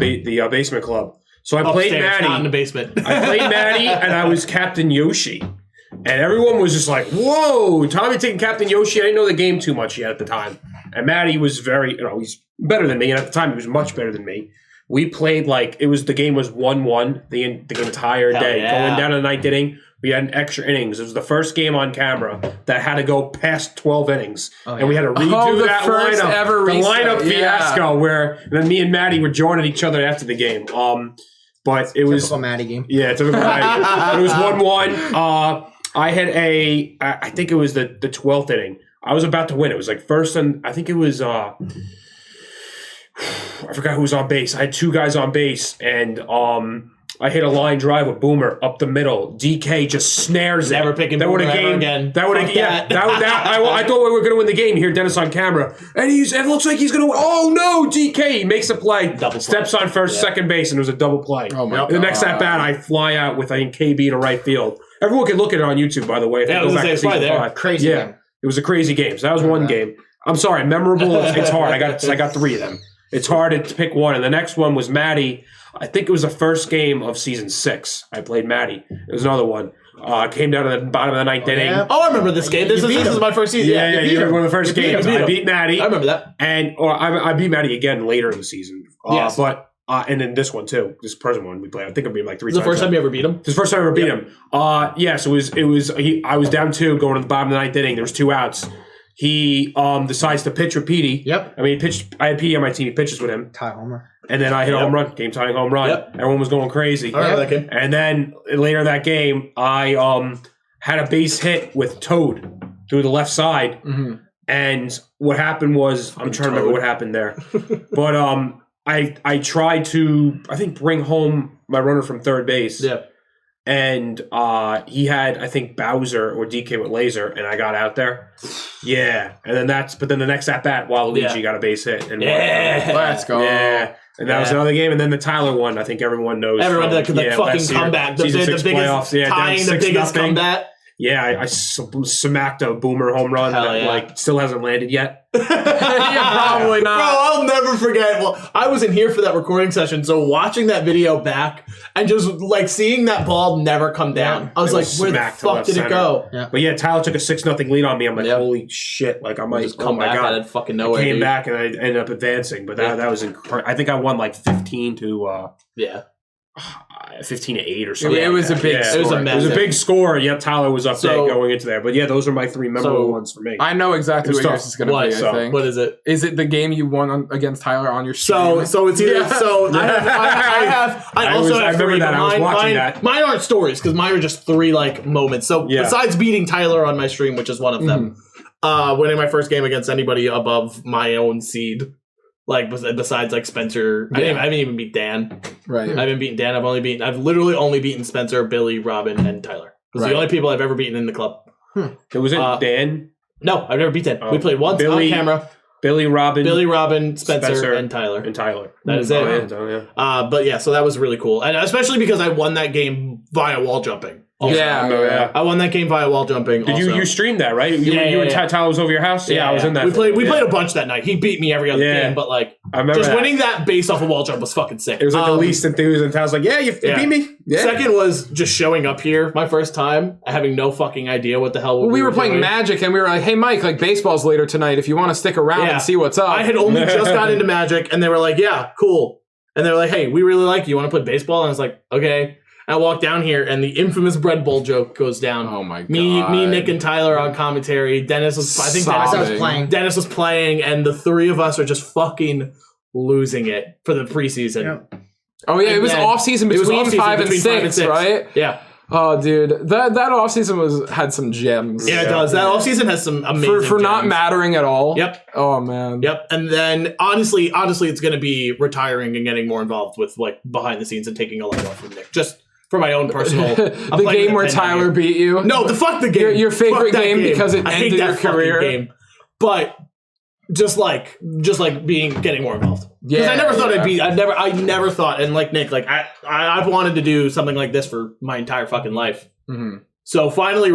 basement club. So I played Upstairs, Maddie. not in the basement. I played Maddie, and I was Captain Yoshi. And everyone was just like, whoa, Tommy taking Captain Yoshi. I didn't know the game too much yet at the time. And Maddie was he's better than me. And at the time, he was much better than me. We played the game was 1-1 the entire Hell day. yeah. Going down to the 9th inning, we had an extra innings. It was the first game on camera that had to go past 12 innings. And we had to redo the that first lineup. ever the reset, lineup yeah. fiasco where then me and Maddie were joining each other after the game. But it was... Typical Maddie game. Yeah, typical Maddie. It was 1-1. I had I think it was the 12th inning. I was about to win. It was first and I think it was I forgot who was on base. I had 2 guys on base and I hit a line drive with Boomer up the middle. DK just snares it. Never picking that would Boomer have ever game again. That would have I thought we were going to win the game. Here, Dennis on camera, and it looks like he's going to win. Oh no, DK he makes a play, Double steps play. on first, second base, and it was a double play. Oh my The next at bat, I fly out with KB to right field. Everyone can look at it on YouTube, by the way. If Yeah, they I was go gonna back say, to it's probably season there. 5. Crazy Yeah, game. it was a crazy game. So that was one game. I'm sorry, memorable. It's hard. I got 3 of them. It's hard to pick one. And the next one was Maddie. I think it was the first game of season 6. I played Maddie. It was another one. Came down to the bottom of the 9th inning. yeah. Oh, I remember this game. This is my first season. Yeah, you you beat were him. one of the first You beat games. him. I beat Maddie. I remember that. I beat Maddie again later in the season. Yes. And then this one too. This present one we played. I think I beat him 3 This is times. the first time you ever beat him? This is the first time I ever beat him. Yes, I was down 2 going to the bottom of the 9th inning. There was 2 outs. He decides to pitch with Petey. Yep. I mean, I had Petey on my team. He pitches with him. Ty Homer. And then I hit a home run, game tying home run. Yep. Everyone was going crazy. I remember that game. And then later that game, I had a base hit with Toad. through the left side. And what happened was, I'm trying to remember what happened there. But I tried to, I think, bring home my runner from third base. Yeah. And he had, I think, Bowser or DK with laser, and I got out there. Yeah. And then but then the next at bat, Waluigi got a base hit. And let's go. Yeah. And that was another game. And then the Tyler one, I think everyone knows. Everyone, the fucking comeback. The biggest playoffs. Yeah, tying the biggest comeback. Yeah, I smacked a boomer home run that like still hasn't landed yet. Probably not. Bro, I'll never forget. Well, I wasn't here for that recording session, so watching that video back and just like seeing that ball never come down, I was like, where the fuck did it go? Yeah. But yeah, Tyler took a 6-0 lead on me. I'm like, holy shit! Like I might just come back out of fucking nowhere. I came back and I ended up advancing, but that was incredible. I think I won like 15 to 15-8 or something. It was a big score. It was a big score. Yep, Tyler was up there going into there. But yeah, those are my 3 memorable ones for me. I know exactly what yours is going to be, I think. What is it? Is it the game you won against Tyler on your stream? So it's either... So I also have 3. I was watching that. Mine aren't stories, because mine are just 3 like moments. So besides beating Tyler on my stream, which is one of them, winning my first game against anybody above my own seed, like besides like Spencer, I haven't even beat Dan. Right. I haven't beaten Dan. I've literally only beaten Spencer, Billy, Robin, and Tyler. Those are the only people I've ever beaten in the club. So was it Dan? No, I've never beat Dan. We played once on camera. Billy, Robin, Spencer, and Tyler. That is it. But yeah, so that was really cool, and especially because I won that game via wall jumping. Also. Yeah. I won that game via wall jumping. Did you stream that, right? You and Tyler was over your house? Yeah, I was in that. We played a bunch that night. He beat me every other game, but like I remember just winning that based off a wall jump was fucking sick. It was like the least enthused, and Tyler's like, you beat me. Yeah. Second was just showing up here my first time, having no fucking idea what the hell we were playing doing. Magic, and we were like, hey Mike, like baseball's later tonight if you want to stick around and see what's up. I had only just got into Magic, and they were like, yeah, cool. And they were like, hey, we really like you. Want to play baseball? And I was like, okay. I walk down here, and the infamous bread bowl joke goes down. Oh my god! Me, Nick, and Tyler on commentary. Dennis was playing. Dennis was playing, and the 3 of us are just fucking losing it for the preseason. Yeah. Oh yeah, it was off season between 5 and 6, right? Yeah. Oh dude, that off season had some gems. Yeah, it does. That off season has some amazing for not gems. mattering at all. Yep. Oh man. Yep. And then honestly, it's going to be retiring and getting more involved with like behind the scenes and taking a lot more from Nick. Just for my own personal... the game where Tyler beat you? No, fuck the game. Your favorite game because it ended your career? Game. But just like getting more involved. Because I never thought I never thought, and like Nick, like I've wanted to do something like this for my entire fucking life. Mm-hmm. So finally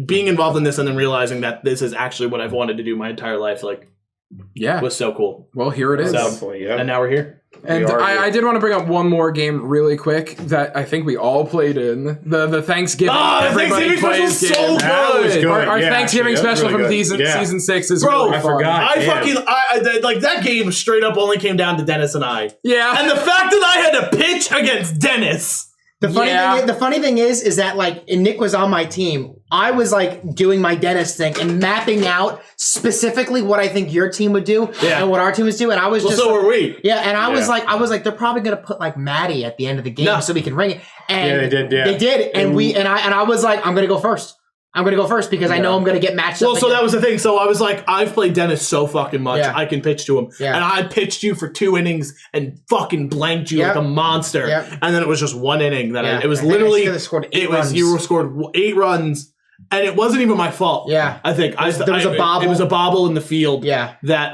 being involved in this and then realizing that this is actually what I've wanted to do my entire life, was so cool. Well, here it is. And now we're here. And I did want to bring up one more game really quick that I think we all played in. The Thanksgiving. Oh, the Thanksgiving special was so good. That was good. Our Thanksgiving special really from season 6 is Bro, really fun. I forgot. That game straight up only came down to Dennis and I. Yeah. And the fact that I had to pitch against Dennis. The funny thing is that like Nick was on my team. I was like doing my Dennis thing and mapping out specifically what I think your team would do and what our team was doing. And I was so were we. Yeah, and I was like, they're probably gonna put like Maddie at the end of the game so we can ring it. And they did. Yeah, they did. And I was like, I'm gonna go first. Because I know I'm going to get matched up. Well, so that was the thing. So I was like, I've played Dennis so fucking much. I can pitch to him. Yeah. And I pitched you for 2 innings and fucking blanked you like a monster. And then it was just 1 inning that it was literally, you scored 8 runs. You scored 8 runs. And it wasn't even my fault. Yeah. I think. There was a bobble. It was a bobble in the field that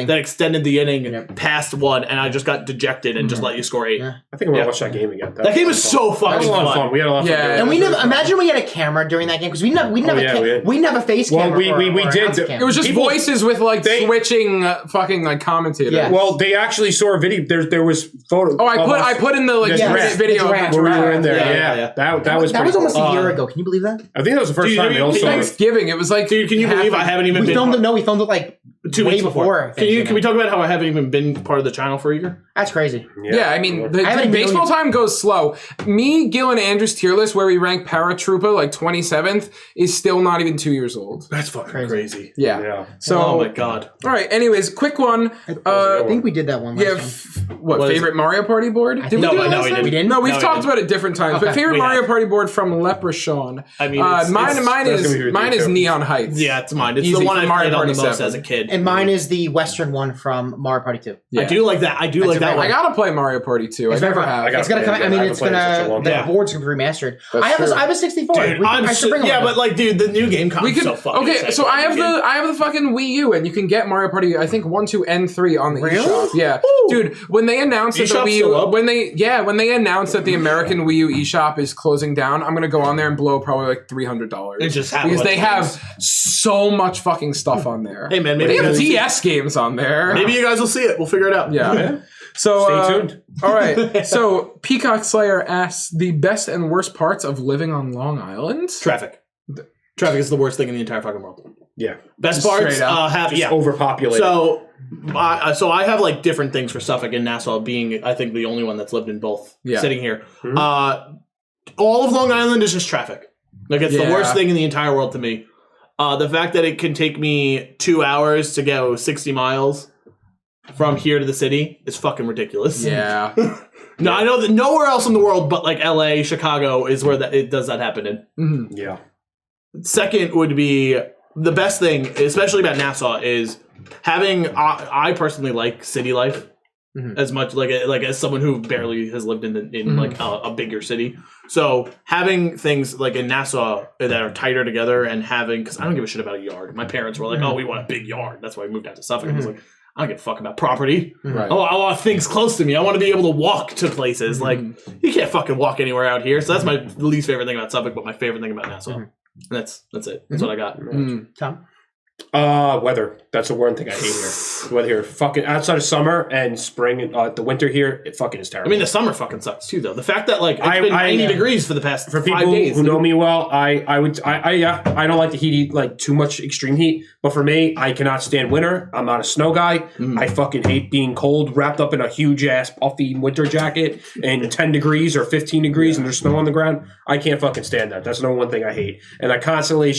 extended the inning past 1, and I just got dejected and just let you score 8. Yeah. I think I'm going to watch that game again. That game was so fucking fun. That was a lot of fun. We had a lot of fun. And we never, imagine we had a camera during that game, because we didn't have a face camera. Well, we did. It was just voices with like switching fucking like commentators. Yeah. Well, they actually saw a video. There was photos. Oh, I put in the like video where we were in there. Yeah. That was almost a year ago. Can you believe that? I think that was the first time they all saw it. Thanksgiving. It was like, dude, can you believe I haven't even we filmed it like 2 weeks before. Thanksgiving. Can we talk about how I haven't even been part of the channel for a year? That's crazy. Yeah, I mean, the haven't even baseball known time goes slow. Me, Gil, and Andrew's tier list, where we rank Paratroopa like 27th, is still not even 2 years old. That's fucking crazy. Yeah. So, oh my god. All right. Anyways, quick one. I think we did that one last time. What favorite Mario Party board? Did we do it last time? We didn't. No, we've talked about it different times. But favorite Mario Party board from Leprechaun. I mean, mine is Neon Heights. Yeah, it's mine. It's Easy the one I Mario played on Party the most 7. as a kid. And mine is the Western one from Mario Party 2. Yeah. I do like that. I do like that one. I gotta play Mario Party 2. I never have. It's gonna come. I mean, it's gonna. The board's gonna be remastered. I have a 64. Dude, but like, dude, the new game comes so fucking. Okay, so I have the fucking Wii U, and you can get Mario Party. I think 1, 2, and 3 on the eShop. Yeah, dude. When they announced that the Wii U, when they announced that the American Wii U eShop is closing down, I'm gonna go on there and blow probably like $300. Because they have so much fucking stuff on there. Hey man, maybe they have DS games on there. Maybe you guys will see it. We'll figure it out. Yeah. So stay tuned. All right. So Peacock Slayer asks the best and worst parts of living on Long Island. Traffic. Traffic is the worst thing in the entire fucking world. Yeah. Best parts overpopulated. So I have like different things for Suffolk and Nassau, being I think the only one that's lived in both. Sitting here, all of Long Island is just traffic. Like it's the worst thing in the entire world to me. The fact that it can take me 2 hours to go 60 miles from here to the city is fucking ridiculous. Yeah. No, I know that nowhere else in the world but like LA, Chicago is where it does that happen in. Mm-hmm. Yeah. Second would be the best thing, especially about Nassau, is having. I personally like city life as much like as someone who barely has lived in like a bigger city. So having things like in Nassau that are tighter together and having, because I don't give a shit about a yard. My parents were like, "Oh, we want a big yard." That's why we moved out to Suffolk. I was like, I don't give a fuck about property. Right. Oh, I want things close to me. I want to be able to walk to places. Like you can't fucking walk anywhere out here. So that's my least favorite thing about Suffolk, but my favorite thing about Nassau. And that's it. That's what I got. Tom? Weather. That's the one thing I hate here. Weather here, fucking outside of summer and spring and the winter here, it fucking is terrible. I mean, the summer fucking sucks too, though. The fact that like it's been 90 degrees for the past 5 days. Who know me well, I don't like the heat, like too much extreme heat. But for me, I cannot stand winter. I'm not a snow guy. I fucking hate being cold, wrapped up in a huge ass puffy winter jacket and 10 degrees or 15 degrees and there's snow on the ground. I can't fucking stand that. That's the one thing I hate. And I constantly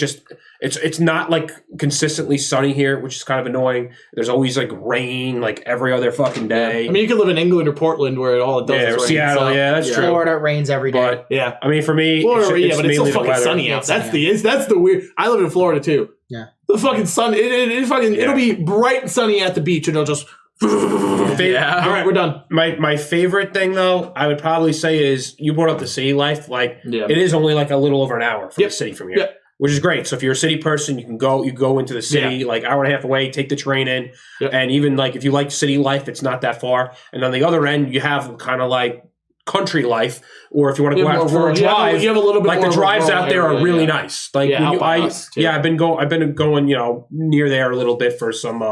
it's not like consistently sunny here, which is kind of annoying. There's always like rain like every other fucking day. I mean, you could live in England or Portland where all it does is rain. Seattle, so. that's true. Florida, it rains every day. But, I mean, for me, Florida, it's but it's still fucking sunny out. That's the weird. I live in Florida too. Yeah, the fucking sun. It'll be bright and sunny at the beach, and it'll just. All right, we're done. My favorite thing though, I would probably say is you brought up the city life. Like it is only like a little over an hour from the city from here. Which is great. So if you're a city person, you go into the city like hour and a half away, take the train in. And even like if you like city life, it's not that far. And on the other end, you have kind of like country life, or if you want to go out for a drive, you have a little bit like more the drives out there are really nice. Like I've been going, near there a little bit for some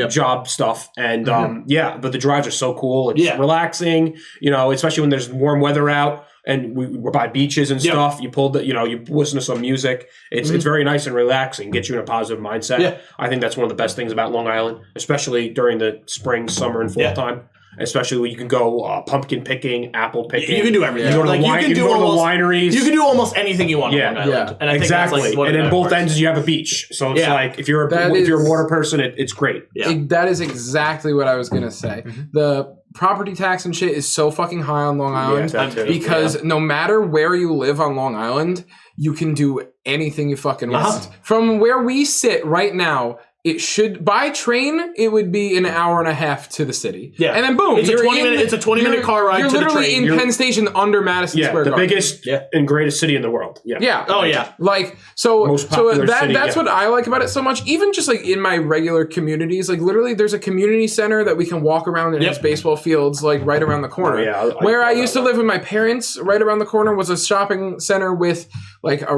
job stuff. And but the drives are so cool. It's relaxing, especially when there's warm weather out. And we're by beaches and stuff. You you listen to some music. It's very nice and relaxing. Gets you in a positive mindset. Yeah. I think that's one of the best things about Long Island, especially during the spring, summer, and fall time. Especially when you can go pumpkin picking, apple picking. You can do everything. You can do the wineries. You can do almost anything you want on Long Island. Yeah. And I think that's like and then both ends you have a beach. So it's like if you're a water person, it's great. Yeah. That is exactly what I was gonna say. The property tax and shit is so fucking high on Long Island because no matter where you live on Long Island, you can do anything you fucking want. From where we sit right now, it should by train it would be an hour and a half to the city. Yeah, and then boom, it's a 20-minute car ride. You're to literally the train. in Penn Station under Madison Square Garden. The biggest and greatest city in the world. Yeah. Oh yeah. Like that's what I like about it so much. Even just like in my regular communities, like literally, there's a community center that we can walk around and has baseball fields like right around the corner. Where I used to live with my parents, right around the corner was a shopping center with like a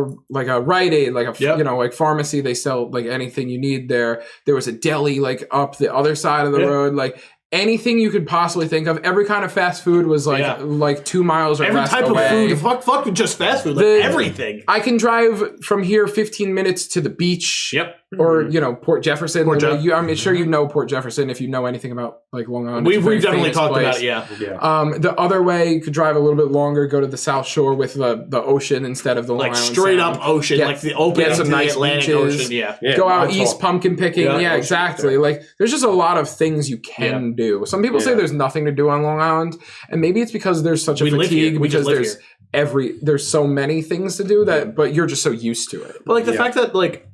Rite Aid, like a like pharmacy. They sell like anything you need there. There was a deli like up the other side of the road, like anything you could possibly think of. Every kind of fast food was like 2 miles or less away. Every type of food, fuck just fast food, like everything. I can drive from here 15 minutes to the beach. Yep. or you know, Port Jefferson. Jeff. I'm sure you know Port Jefferson if you know anything about like Long Island. We've definitely talked about it. Yeah. The other way, you could drive a little bit longer, go to the South Shore with the ocean instead of the Long Island straight Sound. up ocean, like the open get some nice Atlantic beaches. Ocean. Yeah. Go out east pumpkin picking. Yeah, exactly. Like there's just a lot of things you can do. Some people say there's nothing to do on Long Island, and maybe it's because there's such a fatigue because there's so many things to do but you're just so used to it. But like the fact that like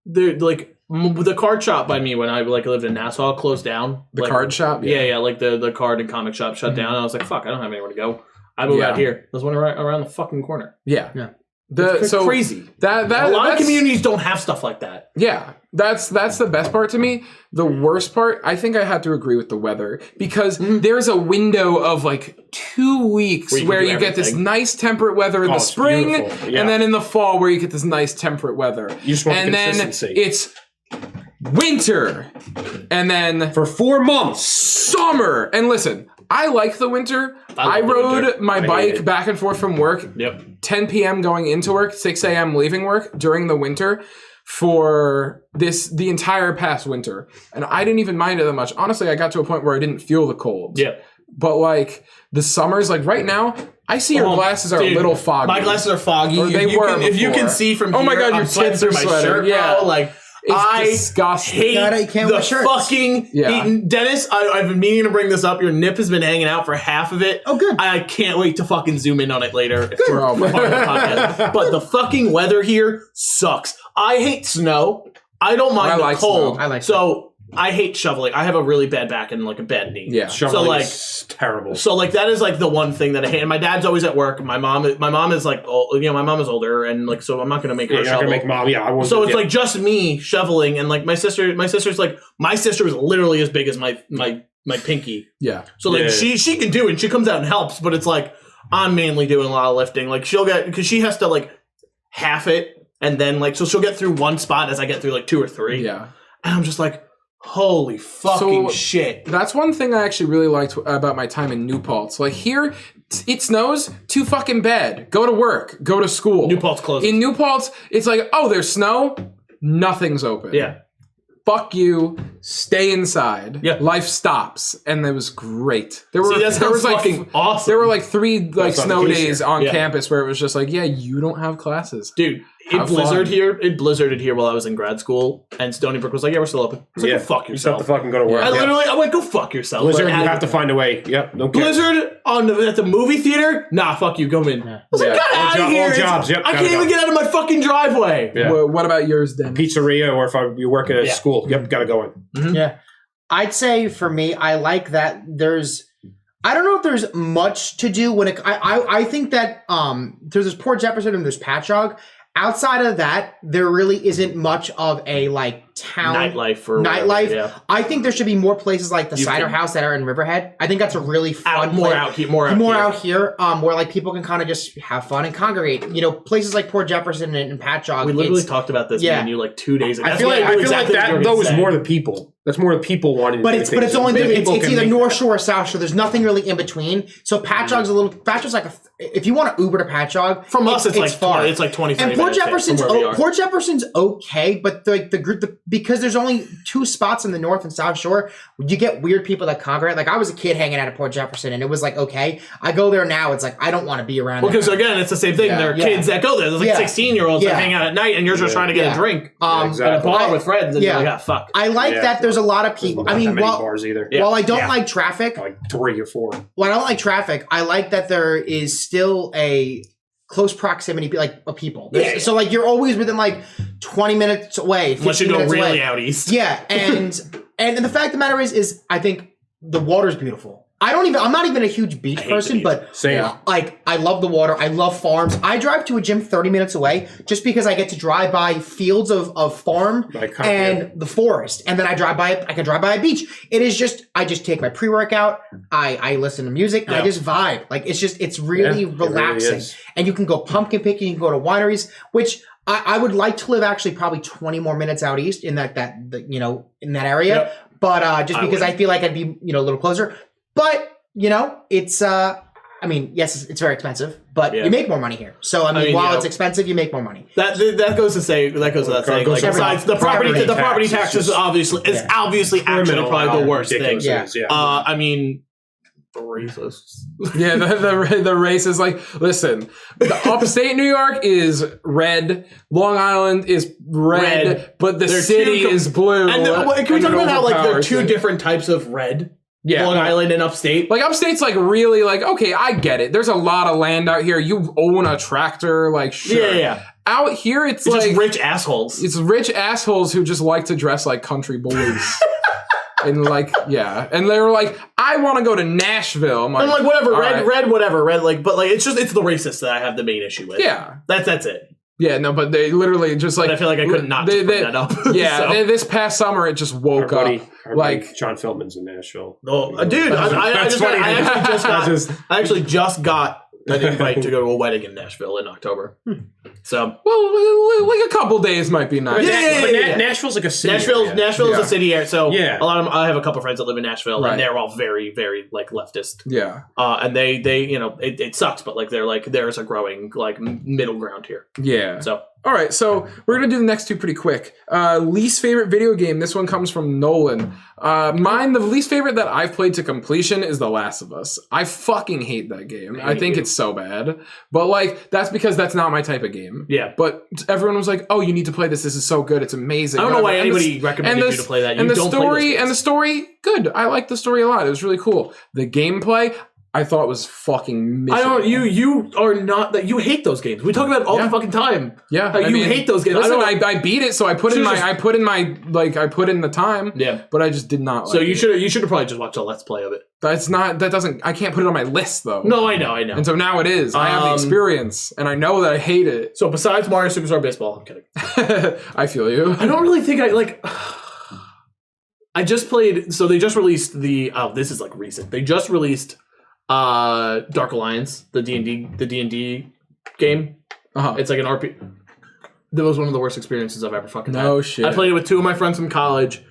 the card shop by me when I lived in Nassau closed down. The card shop? Yeah, like the card and comic shop shut down. I was like, fuck, I don't have anywhere to go. I moved out here. There's one around the fucking corner. Yeah. It's crazy. A lot of communities don't have stuff like that. Yeah. That's the best part to me. The worst part, I think I had to agree with the weather because there's a window of like 2 weeks where you get this nice temperate weather in the spring and then in the fall where you get this nice temperate weather. You just want consistency. Then it's winter. And then for 4 months, summer. And listen, I like the winter. I rode my bike back and forth from work. 10 p.m. going into work, 6 a.m. leaving work during the winter for the entire past winter. And I didn't even mind it that much. Honestly, I got to a point where I didn't feel the cold. Yeah. But like the summers, like right now, I see your glasses are a little foggy. My glasses are foggy. Or they were if you can see from here, my God, your tits are sweating. Yeah. Bro, like it's disgusting. Hate the fucking Dennis, I've been meaning to bring this up. Your nip has been hanging out for half of it. Oh, good. I can't wait to fucking zoom in on it later. But the fucking weather here sucks. I hate snow. I don't mind the cold. Snow. I like so I hate shoveling. I have a really bad back and like a bad knee. Yeah, shoveling is terrible. So like that is like the one thing that I hate. And my dad's always at work. My mom is like, my mom is older, and like so I'm not gonna make her shovel. Make mom. Yeah, I won't. So it's like just me shoveling, and like my sister is literally as big as my pinky. Yeah. So like she can do it. And she comes out and helps, but it's like I'm mainly doing a lot of lifting. Like she'll get because she has to like half it, and then like so she'll get through one spot as I get through like 2 or 3. Yeah. And I'm just like, holy fucking shit. That's one thing I actually really liked about my time in New Paltz. Like here, it snows, too fucking bad. Go to work, go to school. New Paltz closes. In New Paltz, it's like, oh, there's snow, nothing's open. Yeah. Fuck you, stay inside. Yeah. Life stops. And it was great. There were awesome. There were like 3 like snow days on campus where it was just like, yeah, you don't have classes. Dude, it blizzarded here while I was in grad school, and Stony Brook was like, yeah, we're still open. I was like, go fuck yourself. You still have to fucking go to work. I went, go fuck yourself. Blizzard, you have to find a way. Yep. No Blizzard at the movie theater? Nah, fuck you, go in. I was like, get out of here. All jobs, I can't even get out of my fucking driveway. Yeah. What about yours, then? Pizzeria, or if you work at a school. Yep, gotta go in. Mm-hmm. Yeah. I'd say for me, I like that I don't know if there's much to do when I think that there's this Port Jefferson and there's Patchogue. Outside of that, there really isn't much of a like town nightlife. Yeah. I think there should be more places like the Cider House that are in Riverhead. I think that's a really fun more out here, where like people can kind of just have fun and congregate. You know, places like Port Jefferson and Patchogue. We literally talked about this me and you like 2 days ago. I feel like that though is more the people. That's more the people wanting. But it's either North Shore or South Shore. There's nothing really in between. So Patchogue's Patchogue's like if you want to Uber to Patchogue from us, it's like far. It's like 20. And Port Jefferson's okay, but the group because there's only 2 spots in the North and South Shore, you get weird people that congregate. Like I was a kid hanging out at Port Jefferson, and it was like okay. I go there now, it's like I don't want to be around. Well, because again, it's the same thing. There are kids that go there. There's like 16-year-olds that hang out at night, and you're just trying to get a drink at a bar with friends, and you're like, fuck. I like that. There's a lot of people. I mean, bars either. While I don't like traffic, like 3 or 4. While I don't like traffic, I like that there is still a close proximity like of people. So like you're always within like 20 minutes away. Unless you go really out east. Yeah, and the fact of the matter is I think the water's beautiful. I'm not even a huge beach person, but like I love the water. I love farms. I drive to a gym 30 minutes away just because I get to drive by fields of farm and the forest. And then I can drive by a beach. It is just, I just take my pre-workout. I listen to music and I just vibe. Like it's really relaxing. It really and you can go pumpkin picking, you can go to wineries, which I would like to live actually probably 20 more minutes out east in that in that area. Yep. But just because I feel like I'd be, a little closer. But, it's I mean, yes, it's very expensive, but you make more money here. So I mean while it's expensive, you make more money. That goes to say like besides the property taxes obviously actually probably the worst thing. Yeah. I mean, the racists. Yeah, the race is like, listen, the upstate New York is red, Long Island is red. But the city is blue. And can we talk about how like there are two different types of red? Yeah, Long Island and upstate. Like upstate's like really like, okay, I get it. There's a lot of land out here. You own a tractor, like sure. Yeah. Out here, it's like just rich assholes. It's rich assholes who just like to dress like country boys. And like, yeah, and they were like, "I want to go to Nashville." I'm like, whatever, red, whatever, red. Like, but like, it's the racists that I have the main issue with. Yeah, that's it. Yeah, no, but they literally just like. But I feel like I could not put that up. Yeah, this past summer it just woke up. Like John Feldman's in Nashville. Oh, dude, I actually just got an invite to go to a wedding in Nashville in October. So, well, like a couple days might be nice. Yeah. Nashville's like a city. Nashville is a city area. So, yeah. A lot of them, I have a couple friends that live in Nashville, and they're all very, very like leftist. Yeah. And they it sucks, but like they're like there's a growing like middle ground here. Yeah. So. All right, so we're going to do the next two pretty quick. Least favorite video game. This one comes from Nolan. Mine, the least favorite that I've played to completion is The Last of Us. I fucking hate that game. I think it's so bad. But, like, that's because that's not my type of game. Yeah. But everyone was like, oh, you need to play this. This is so good. It's amazing. I don't know why anybody recommended you to play that. And the story, good. I like the story a lot. It was really cool. The gameplay, I thought was fucking miserable. You are not that you hate those games. We talk about it all the fucking time. Yeah. How you hate those games. Listen, I beat it, so I put in the time. Yeah. But I just did not So you should have probably just watched a Let's Play of it. I can't put it on my list though. No, I know. And so now it is. I have the experience and I know that I hate it. So besides Mario Superstar Baseball, I'm kidding. I feel you. I don't really think I just played, so they just released this is like recent. They just released Dark Alliance, the D&D game. It's like an RP. That was one of the worst experiences I've ever fucking had. No shit. I played it with two of my friends from college,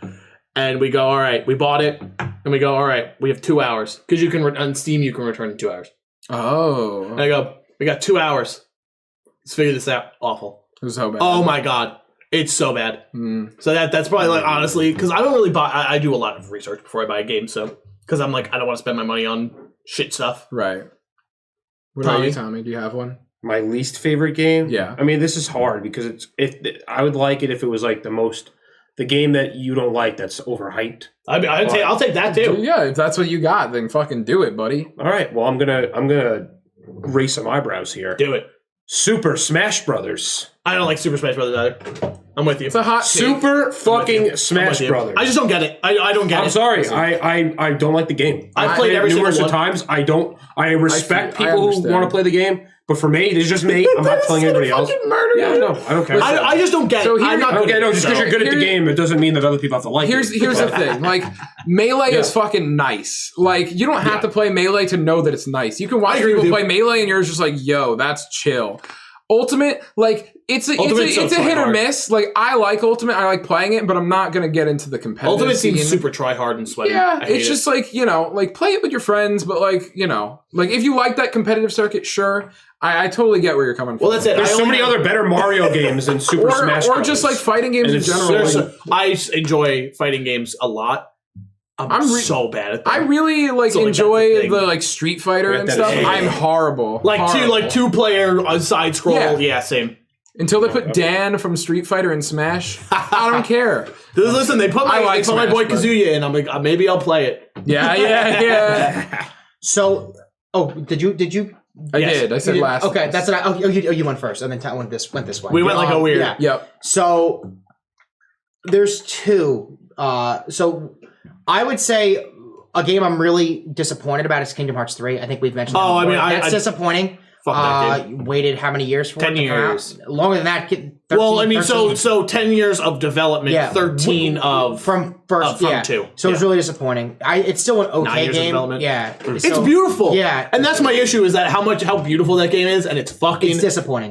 and we go, all right, we bought it, and we go, all right, we have 2 hours because you can on Steam you can return in 2 hours. Oh. And I go, we got 2 hours. Let's figure this out. Awful. It was so bad. Oh my god. It's so bad. So that's probably like honestly because I don't really buy. I do a lot of research before I buy a game. So because I'm like I don't want to spend my money on shit stuff. Right. What about you, Tommy? Do you have one? My least favorite game? Yeah. I mean, this is hard because I would like it if it was like the game that you don't like that's overhyped. I mean, I'll take that too. Yeah, if that's what you got, then fucking do it, buddy. All right. Well, I'm gonna raise some eyebrows here. Do it. Super Smash Brothers. I don't like Super Smash Brothers either. I'm with you. It's a hot Super fucking Smash Brothers. I just don't get it. I don't get it. I'm sorry. I don't like the game. I've played every single one. times. I respect people who want to play the game, but for me, it's just me. I'm not telling anybody else. Murder yeah, no, I don't care. I just don't get it. So I'm not okay, no, just because you're good at the game, it doesn't mean that other people have to like it. Here's the thing. Like, Melee is fucking nice. Like, you don't have to play Melee to know that it's nice. You can watch people play Melee and you're just like, yo, that's chill. Ultimate, like it's a hit or miss. Like I like Ultimate, I like playing it, but I'm not gonna get into the competitive. Ultimate scene. seems super try hard and sweaty. Yeah, it's just like like play it with your friends, but like like if you like that competitive circuit, sure. I totally get where you're coming from. Well, that's it. There's so many other better Mario games than Super Smash Bros. Or just like fighting games in general. I enjoy fighting games a lot. I'm so bad at them. I really enjoy the like Street Fighter and stuff. I'm horrible. Like two player side scroll. Yeah, same. Until they put Dan from Street Fighter in Smash, I don't care. Listen, they put my boy Kazuya in. I'm like, maybe I'll play it. Yeah. So, did you? I did. I said last. Okay, that's what I. You went first, and then went this way. We went like a weird. Yeah. Yep. So there's two. So I would say a game I'm really disappointed about is Kingdom Hearts 3. I think we've mentioned. Oh, I mean, that's disappointing. Fuck that game. Waited how many years for 10 it to years. come out? Longer than that. 13, well, I mean, 13. so 10 years of development, 13 from first, from 2. So it's really disappointing. It's still an okay 9 years game. Of development. Yeah, it's beautiful. Yeah, and that's my issue is that how beautiful that game is, and it's fucking disappointing.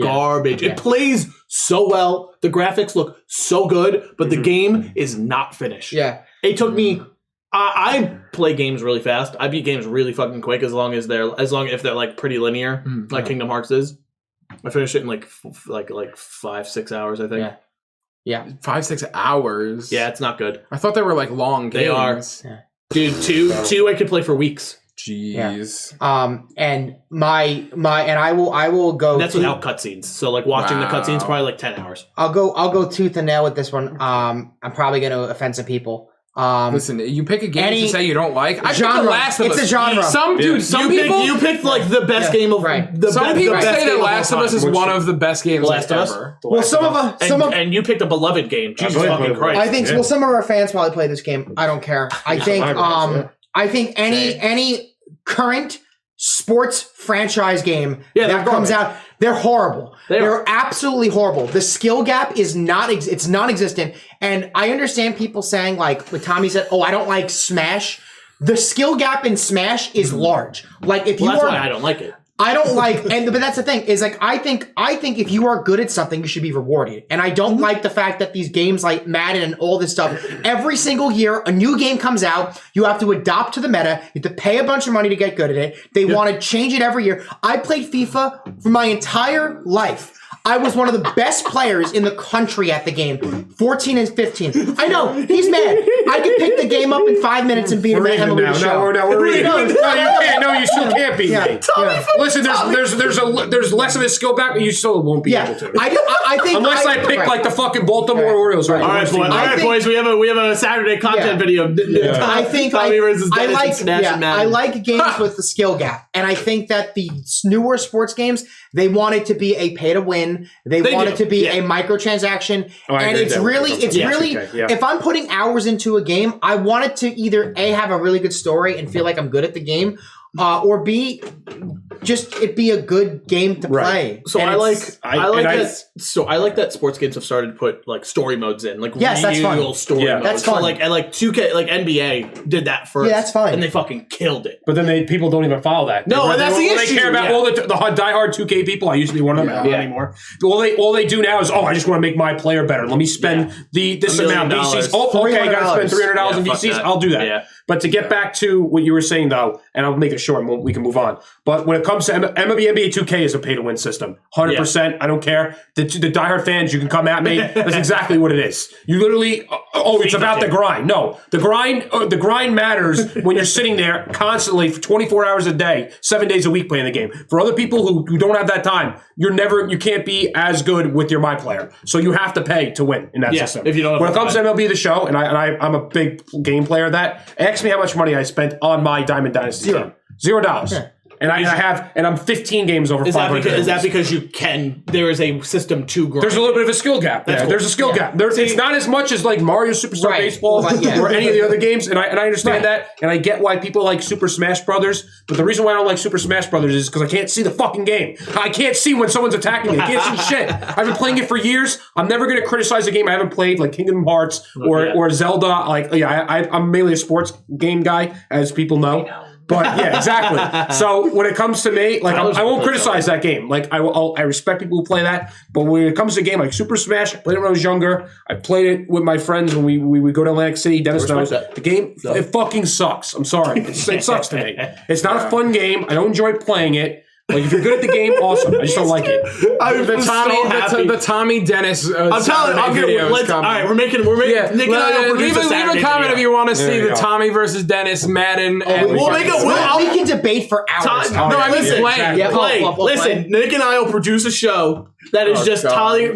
Garbage. Yeah. It plays so well. The graphics look so good, but the game is not finished. Yeah, it took me I play games really fast. I beat games really fucking quick as long if they're like pretty linear, like Kingdom Hearts is. I finished it in like 5-6 hours, I think. Yeah. 5-6 hours. Yeah, it's not good. I thought they were like long games. They are. Dude, two I could play for weeks. Jeez. Yeah. And I will go. And that's without cutscenes. So like watching the cutscenes probably like 10 hours. I'll go tooth and nail with this one. I'm probably going to offend some people. Listen, you pick a game to say you don't like. I genre. picked The Last of Us. It's a genre. Some people you picked like the best game of Some people say The Last of Us is one of the best games ever. Well, and you picked a beloved game. Jesus fucking Christ. I think some of our fans probably play this game. I don't care. I think any current sports franchise game that comes out, they're horrible. They're absolutely horrible. The skill gap is it's non-existent. And I understand people saying, like Tommy said, I don't like Smash. The skill gap in Smash is large. Like if you that's why I don't like it. I don't like, but that's the thing, is like, I think if you are good at something, you should be rewarded. And I don't like the fact that these games like Madden and all this stuff, every single year, a new game comes out, you have to adopt to the meta, you have to pay a bunch of money to get good at it. They want to change it every year. I played FIFA for my entire life. I was one of the best players in the country at the game, 14 and 15. I know, he's mad. I could pick the game up in 5 minutes and beat him at MLB show. No, we're reading. No, you can't. No, you still can't beat me. Listen, there's less of a skill back, but you still won't be able to. I think unless I pick like the fucking Baltimore Orioles. Right. All right, boys. We have a Saturday content video. I think Tommy versus Dennis I like games with the skill gap, and I think that the newer sports games, they want it to be a pay to win. They want it to be a microtransaction, and it's really if I'm putting hours into a game, I want it to either A, have a really good story and feel like I'm good at the game, or B, just it be a good game to play. So I like that sports games have started to put like story modes in, like real story modes. That's fun. So like 2K, like NBA did that first. Yeah, that's fine. And they fucking killed it. But then people don't even follow that. No, and that's the issue. They care about all the diehard 2K people. I used to be one of them. Not anymore. All they do now is, I just want to make my player better. Let me spend this amount of VCs. Okay, I got to spend $300 in VCs. I'll do that. Yeah. But to get back to what you were saying, though, and I'll make it short and we can move on. But when it comes to MLB NBA 2K is a pay-to-win system. 100%. I don't care. The diehard fans, you can come at me. That's exactly what it is. You literally, it's about the grind. No, the grind matters when you're sitting there constantly for 24 hours a day, 7 days a week playing the game. For other people who don't have that time, you can't be as good with your My Player. So you have to pay to win in that system. If you don't when it comes to MLB The Show, and I'm a big game player of that, ask me how much money I spent on my Diamond Dynasty game. $0. Yeah. And I'm 15 games over 500. Is that because there is a system to grind? There's a little bit of a skill gap. Cool. There's a skill gap. It's not as much as like Mario Superstar Baseball or any of the other games, and I understand that, and I get why people like Super Smash Brothers, but the reason why I don't like Super Smash Brothers is because I can't see the fucking game. I can't see when someone's attacking me. I can't see shit. I've been playing it for years. I'm never going to criticize a game I haven't played, like Kingdom Hearts or Zelda. I'm mainly a sports game guy, as people know. But yeah, exactly. So when it comes to me, like I won't criticize that game. Like I respect people who play that. But when it comes to a game like Super Smash, I played it when I was younger. I played it with my friends when we would go to Atlantic City. Dennis knows the game. It fucking sucks. I'm sorry. It sucks to me. It's not a fun game. I don't enjoy playing it. Like if you're good at the game, awesome. I just don't like it. The Tommy Dennis. I'm telling you. All right, we're making. Nick and I will leave a comment if you want to see the Tommy versus Dennis Madden. We'll make it. We can debate for hours. No, I mean play. Listen, Nick and I will produce a show that is just Tommy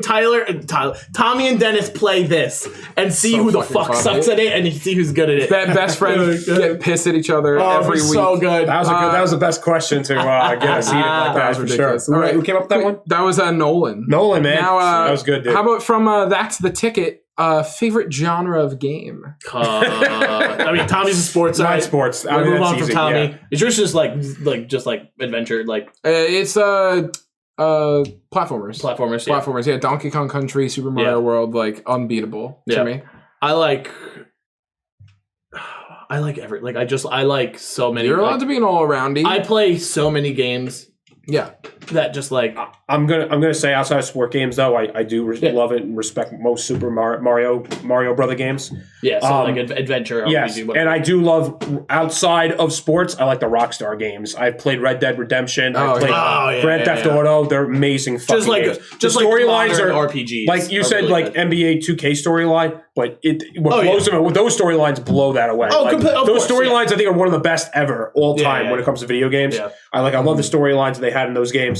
and Dennis play this and see who the fuck sucks at it and see who's good at it. That best friends get pissed at each other every week. So good. That was the best question to get a seat like that for sure. All right, who came up with that one? That was Nolan. Nolan, man. Now, that was good, dude. How about from That's the Ticket? Favorite genre of game? I mean, Tommy's a sports guy. Sports. We'll move on from Tommy. Yeah. Is yours just like adventure? It's platformers. Platformers. Yeah, Donkey Kong Country, Super Mario World, like unbeatable to me. I like I like so many. You're allowed to be an all-aroundy. I play so many games. Yeah. that just like I'm gonna say outside of sport games though, I do love it and respect most Super Mario Brother games. Yeah, so like adventure. Yes, RPG, and I do love outside of sports. I like the Rockstar games. I've played Red Dead Redemption. I played Grand Theft Auto. They're amazing fucking games. Just the storylines are RPGs. Like you said, really like NBA 2K storyline, but those storylines blow that away. Oh, those storylines I think are one of the best ever all time when it comes to video games. Yeah. I love the storylines they had in those games.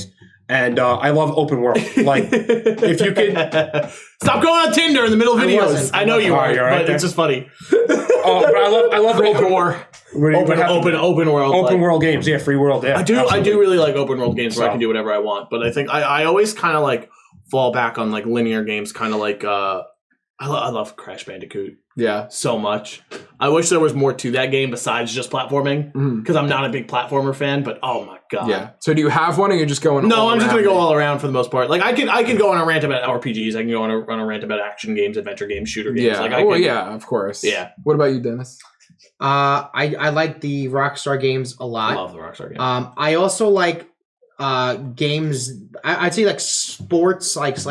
And I love open world. Like, if you could stop going on Tinder in the middle of videos. I know you are, right, but it's just funny. But I love open world, open world games. Yeah, free world. Yeah, I do really like open world games where I can do whatever I want. But I think I always kind of like fall back on like linear games, kind of like I love Crash Bandicoot. Yeah, so much. I wish there was more to that game besides just platforming, because I'm not a big platformer fan. But oh my god, yeah. So do you have one, or you're just going? No, I'm just gonna go all around for the most part. Like I can go on a rant about RPGs. I can go on a rant about action games, adventure games, shooter games. Yeah, of course. Yeah. What about you, Dennis? I like the Rockstar games a lot. I love the Rockstar games. I also like games. I'd say like sports, like /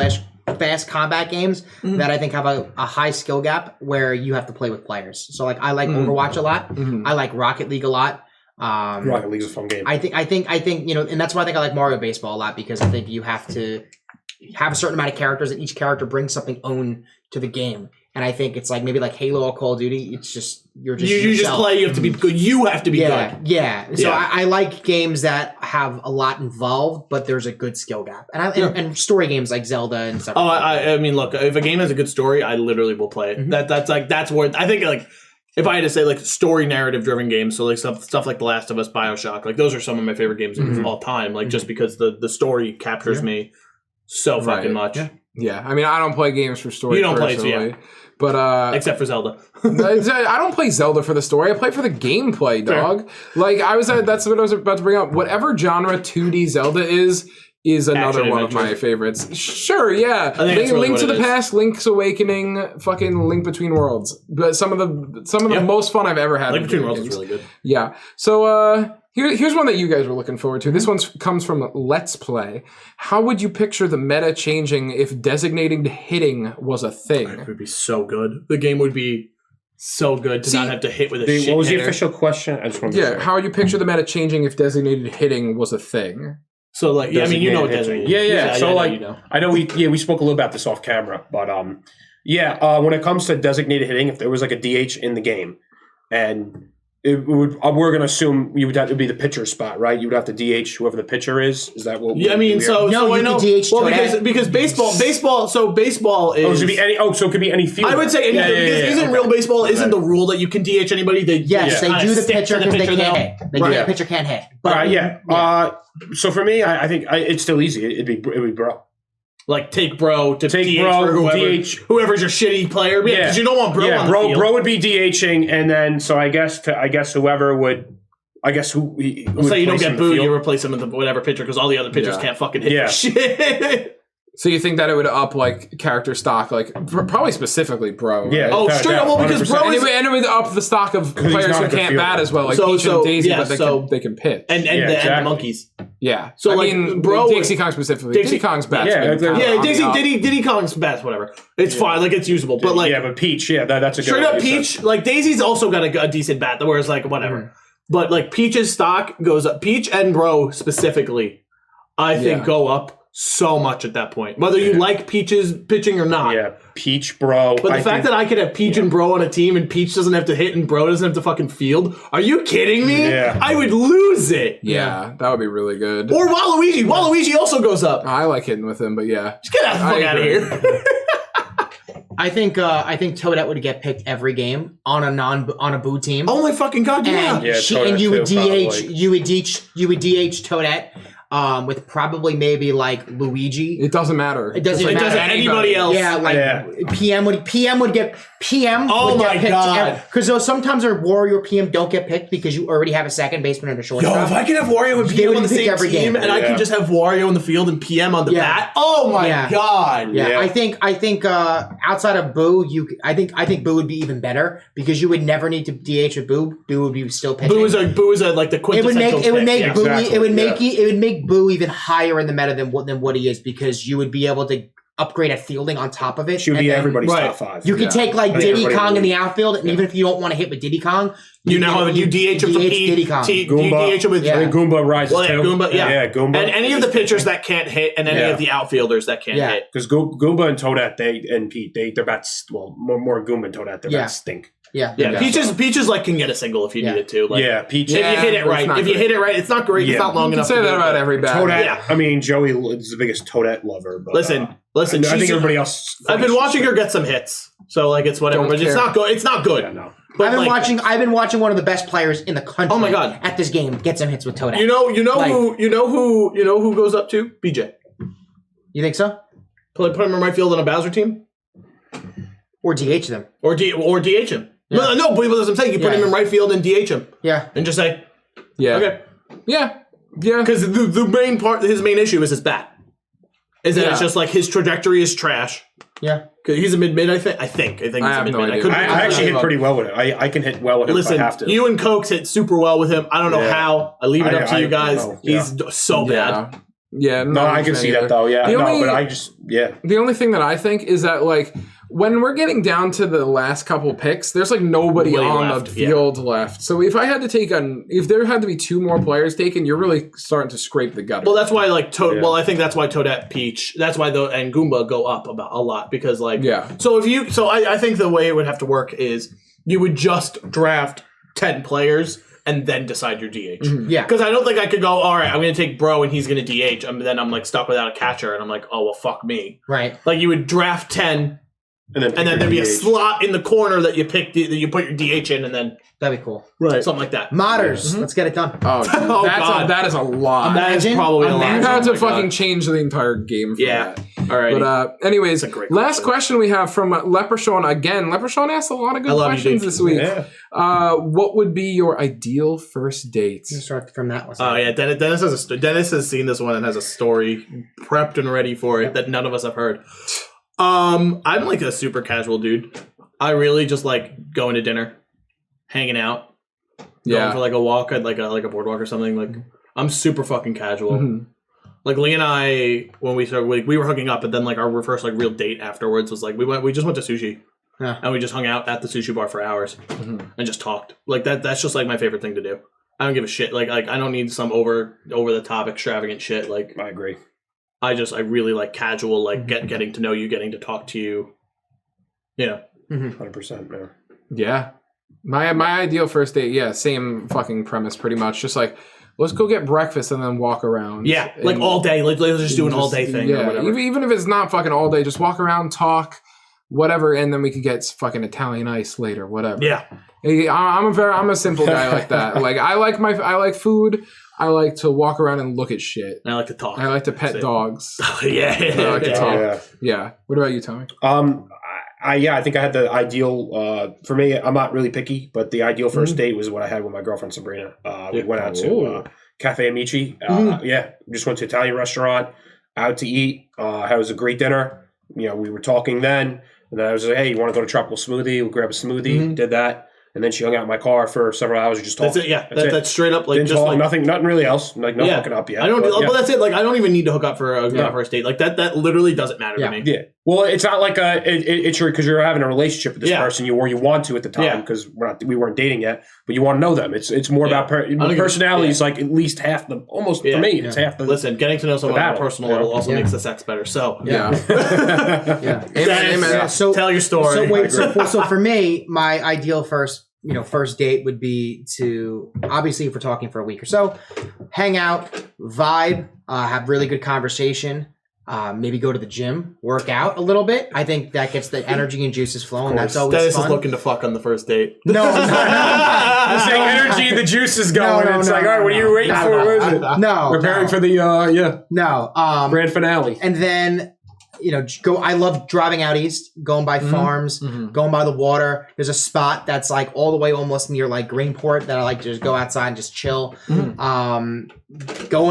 fast combat games that I think have a high skill gap where you have to play with players. So like I like Overwatch a lot. I like Rocket League a lot. Rocket League's a fun game. I think and that's why I think I like Mario Baseball a lot, because I think you have to have a certain amount of characters and each character brings something own to the game. And I think it's like maybe like Halo or Call of Duty. It's just you just play. You have to be good. You have to be good. Yeah. So I like games that have a lot involved, but there's a good skill gap. And story games like Zelda and stuff. Oh, I mean, look, if a game has a good story, I literally will play it. That's where I think like if I had to say like story narrative driven games, so like stuff like The Last of Us, BioShock, like those are some of my favorite games of all time. Like just because the story captures me so fucking much. Yeah, I mean, I don't play games for story. You don't play, but except for Zelda. I don't play Zelda for the story. I play for the gameplay, dog. Fair. Like that's what I was about to bring up. Whatever genre 2D Zelda is another one of my favorites. Sure, yeah. Link to the Past, Link's Awakening, fucking Link Between Worlds. But some of the most fun I've ever had. Link Between Worlds is really good. Yeah. So here's one that you guys were looking forward to. This one comes from Let's Play. How would you picture the meta changing if designated hitting was a thing? It would be so good. The game would be so good to not have to hit with a shit What was hitter. the official question? I just want to how would you picture the meta changing if designated hitting was a thing? So like, I mean, you know what designated. Yeah. So I know we spoke a little about this off camera, but when it comes to designated hitting, if there was like a DH in the game, and we're going to assume you would have to be the pitcher spot, right? You would have to DH whoever the pitcher is. Is that what? Yeah, I mean, so I know. Well, because baseball. So baseball is. So it could be any field. I would say isn't real baseball? Isn't the rule that you can DH anybody? They do the pitcher because they can't hit. The pitcher can't hit. But so for me, I think it's still easy. It'd be bro. Like take bro to DH for whoever's your shitty player. Yeah, because you don't want bro on the field. Bro would be DHing, and then so I guess whoever would. I guess who say you don't get booed, you replace him with whatever pitcher because all the other pitchers can't fucking hit shit. So you think that it would up like character stock, like probably specifically bro? Yeah. Right? Oh, straight up. Well, because bro is and it would up the stock of players who can't bat as well, like Peach and Daisy, but they can pitch. And the monkeys. Yeah. So I mean, bro, Dixie Kong specifically. Dixie Kong's bats. Diddy Kong's bats, whatever. It's fine, like it's usable. But like, but Peach, that's a good straight up Peach. Like Daisy's also got a decent bat, whereas like whatever. But like Peach's stock goes up. Peach and bro specifically, I think go up so much at that point, whether you like Peach's pitching or not. Yeah, Peach, bro. But the fact that I could have Peach and bro on a team and Peach doesn't have to hit and bro doesn't have to fucking field, are you kidding me? Yeah. I would lose it. Yeah, that would be really good. Or Waluigi. Waluigi also goes up. I like hitting with him, but yeah. Just get the fuck out of here. I think Toadette would get picked every game on a boo team. Oh my fucking god, yeah. And you would DH Toadette. With probably maybe like Luigi. It doesn't matter. It doesn't matter. Anybody else. Yeah, PM would get Oh my god! Because sometimes our Wario PM don't get picked because you already have a second baseman and a shortstop. Yo, if I could have Wario and PM on the same team, and I could just have Wario in the field and PM on the bat. Oh my god! Yeah, I think outside of Boo, I think Boo would be even better because you would never need to DH with Boo. Boo would be still pitching. Boo is like the quintessential. It would make make Boo even higher in the meta than what he is because you would be able to upgrade at fielding on top of it. She would be everybody's top 5. You could take like Diddy Kong in the outfield, and even if you don't want to hit with Diddy Kong, you DH him for Diddy Kong. Goomba. You DH him with Goomba rises too. Goomba, yeah, Goomba. And any of the pitchers that can't hit, and any of the outfielders that can't hit. Because Goomba and Toadette, and Pete, their bats, more Goomba and Toadette, their bats stink. Yeah. Peaches like can get a single if you need it to. Like, Peach. If you hit it right, it's not great. It's not long enough. You can say that about every bat. Toadette. I mean, Joey is the biggest Toadette lover. But, listen. I think everybody else. I've been watching her get some hits, so like it's whatever. But it's not good. It's not good. Yeah, no. But I've been watching one of the best players in the country. Oh my God. At this game, get some hits with Toadette. You know who goes up to BJ. You think so? Put him in right field on a Bowser team, or DH them, or DH him. Yeah. No, but that's what I'm saying. You put him in right field and DH him. Yeah, and just say, okay, yeah. Because the main part, his main issue is his bat. Is that it's just like his trajectory is trash. Yeah. Because he's a mid. I think he's a mid. I actually hit pretty well with it. I can hit well with him if I have to. You and Cokes hit super well with him. I don't know how. I leave it up to you guys. He's so bad. Yeah, no, I can see that though. Yeah, but I just The only thing that I think is that like when we're getting down to the last couple picks, there's like nobody on the field left. So if I had to if there had to be 2 more players taken, you're really starting to scrape the gutter. Well, that's why like well, I think that's why Toadette, Peach, that's why and Goomba go up about a lot because like So I think the way it would have to work is you would just draft 10 players. And then decide your DH. Mm-hmm. Yeah. Because I don't think I could go, all right, I'm going to take Bro and he's going to DH. Then I'm like stuck without a catcher and I'm like, oh, well, fuck me. Right. Like you would draft 10 and then there'd be a slot in the corner that you pick, that you put your DH in and then. That'd be cool. Right. Something like that. Modders. Let's get it done. Oh, that is a lot. That is probably a lot. You have to fucking change the entire game for that. All right. But anyways, last question we have from Leprechaun again. Leprechaun asked a lot of good questions this week. Yeah. What would be your ideal first date? Let's start from that one. Oh yeah, Dennis has seen this one and has a story prepped and ready for it that none of us have heard. I'm like a super casual dude. I really just like going to dinner, hanging out, going for like a walk at like a boardwalk or something. Like I'm super fucking casual. Mm-hmm. Like Lee and I, when we started, we were hooking up, but then like our first like real date afterwards was like we just went to sushi. Yeah. And we just hung out at the sushi bar for hours and just talked. Like that's just like my favorite thing to do. I don't give a shit. Like I don't need some over the top extravagant shit. Like I agree. I really like casual, like getting to know you, getting to talk to you. Yeah. 100%. Yeah. My ideal first date, same fucking premise pretty much. Just like let's go get breakfast and then walk around. Yeah, like all day. Like let's just do an all day thing. Yeah, or whatever. Even if it's not fucking all day, just walk around, talk, whatever, and then we could get fucking Italian ice later, whatever. Yeah. I'm a simple guy like that. Like I like food. I like to walk around and look at shit. I like to talk. I like to pet dogs. Yeah. I like to talk. Yeah. What about you, Tommy? I think I had the ideal, for me, I'm not really picky, but the ideal first date was what I had with my girlfriend, Sabrina. We went out to Cafe Amici. Just went to an Italian restaurant, out to eat. It was a great dinner. We were talking then. And then I was like, hey, you want to go to Tropical Smoothie? We'll grab a smoothie. Did that. And then she hung out in my car for several hours just talking. That's it, yeah. That's straight up like Didn't just talk, like nothing really else. Like no hooking up yet. I don't but that's it. Like I don't even need to hook up for a first date. Like that literally doesn't matter to me. Yeah. Well, it's not like it's because you're having a relationship with this person or you want to at the time because we weren't dating yet, but you want to know them. It's more about personality is like at least half the for me it's half the. Listen, getting to know someone on a personal level also makes the sex better. So Amen. So tell your story. So for me, my ideal first date would be to, obviously if we're talking for a week or so, hang out, vibe, have really good conversation, maybe go to the gym, work out a little bit. I think that gets the energy and juices flowing. That's always Dennis fun. is looking to fuck on the first date. No. I'm saying energy and the juice is going. It's like, all right, what are you waiting for? What is it? No. Preparing for the, grand finale. And then, I love driving out east, going by farms, going by the water. There's a spot that's like all the way almost near like Greenport that I like to just go outside and just chill. Going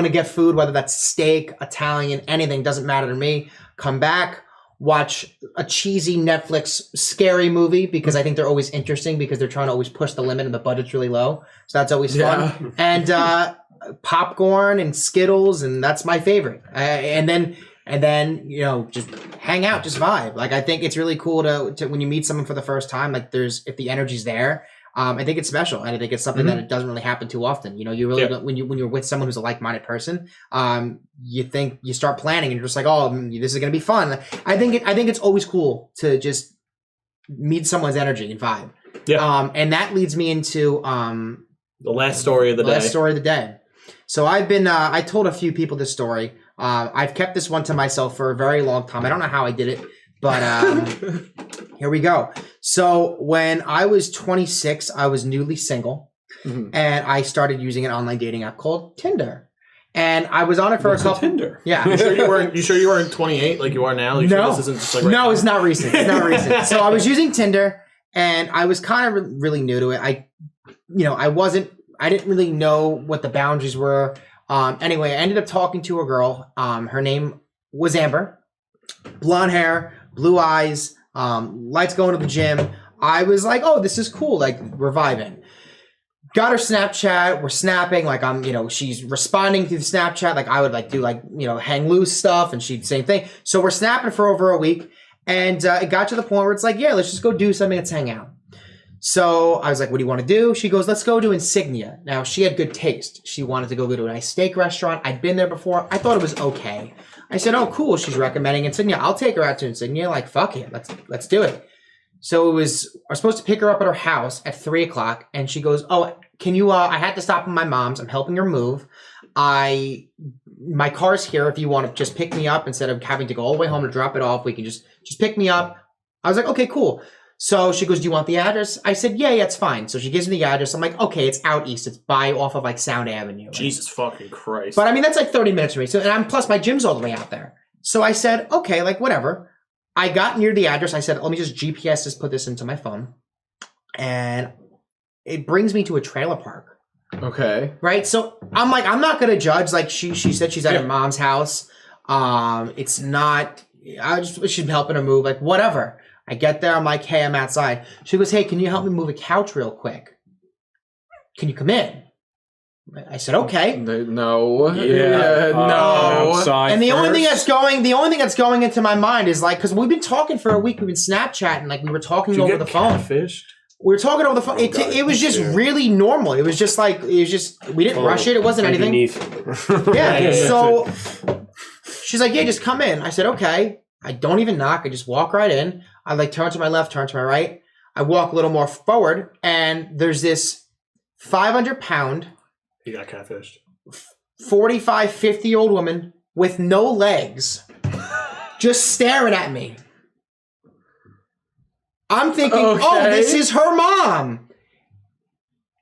to get food, whether that's steak, Italian, anything, doesn't matter to me. Come back, watch a cheesy Netflix scary movie because I think they're always interesting because they're trying to always push the limit and the budget's really low. So that's always fun. And popcorn and Skittles, and that's my favorite. And then just hang out, just vibe. Like, I think it's really cool to when you meet someone for the first time. Like, if the energy's there, I think it's special, and I think it's something that it doesn't really happen too often. You really don't, when you're with someone who's a like-minded person, you start planning, and you're just like, oh, this is gonna be fun. I think it's always cool to just meet someone's energy and vibe. Yeah. And that leads me into the last story of the day. So I've been I told a few people this story. I've kept this one to myself for a very long time. I don't know how I did it, but here we go. So when I was 26, I was newly single, and I started using an online dating app called Tinder. And I was on it for a couple. Tinder. Yeah. You sure you weren't 28 like you are now? No. Sure this isn't just like no, it's not recent. It's not recent. So I was using Tinder, and I was kind of really new to it. I didn't really know what the boundaries were. Anyway, I ended up talking to a girl. Her name was Amber. Blonde hair, blue eyes, likes going to the gym. I was like, oh, this is cool. Like, we're vibing. Got her Snapchat. We're snapping. Like, she's responding through the Snapchat. Like, I would do hang loose stuff, and she'd same thing. So we're snapping for over a week. And it got to the point where it's like, yeah, let's just go do something. Let's hang out. So I was like, what do you want to do? She goes, let's go to Insignia. Now, she had good taste. She wanted to go to a nice steak restaurant. I'd been there before. I thought it was okay. I said, oh, cool. She's recommending Insignia. I'll take her out to Insignia. Like, fuck it. Let's do it. So I was supposed to pick her up at her house at 3:00. And she goes, oh, can you, I had to stop at my mom's. I'm helping her move. My car's here. If you want to just pick me up instead of having to go all the way home to drop it off, we can just pick me up. I was like, okay, cool. So she goes, do you want the address? I said, yeah, it's fine. So she gives me the address. I'm like, okay, it's out east. It's off of Sound Avenue. Right? Jesus fucking Christ. But that's like 30 minutes from me. So, and plus my gym's all the way out there. So I said, okay, whatever. I got near the address. I said, let me just GPS put this into my phone. And it brings me to a trailer park. Okay. Right? So I'm like, I'm not going to judge. Like she said she's at her mom's house. It's not, she's helping her move. Like, whatever. I get there. I'm like, hey, I'm outside. She goes, hey, can you help me move a couch real quick? Can you come in? I said, okay. No. Yeah. No. Outside and the only thing first. that's going into my mind is because we've been talking for a week. We've been Snapchatting. We were talking over the phone. Catfished? We were talking over the phone. It was just really normal. It was just we didn't rush it. It wasn't anything. Yeah. So she's like, yeah, just come in. I said, okay. I don't even knock. I just walk right in. I turn to my left, turn to my right. I walk a little more forward, and there's this 500-pound, you got catfished, 45, 50-year-old woman with no legs just staring at me. I'm thinking, oh, this is her mom.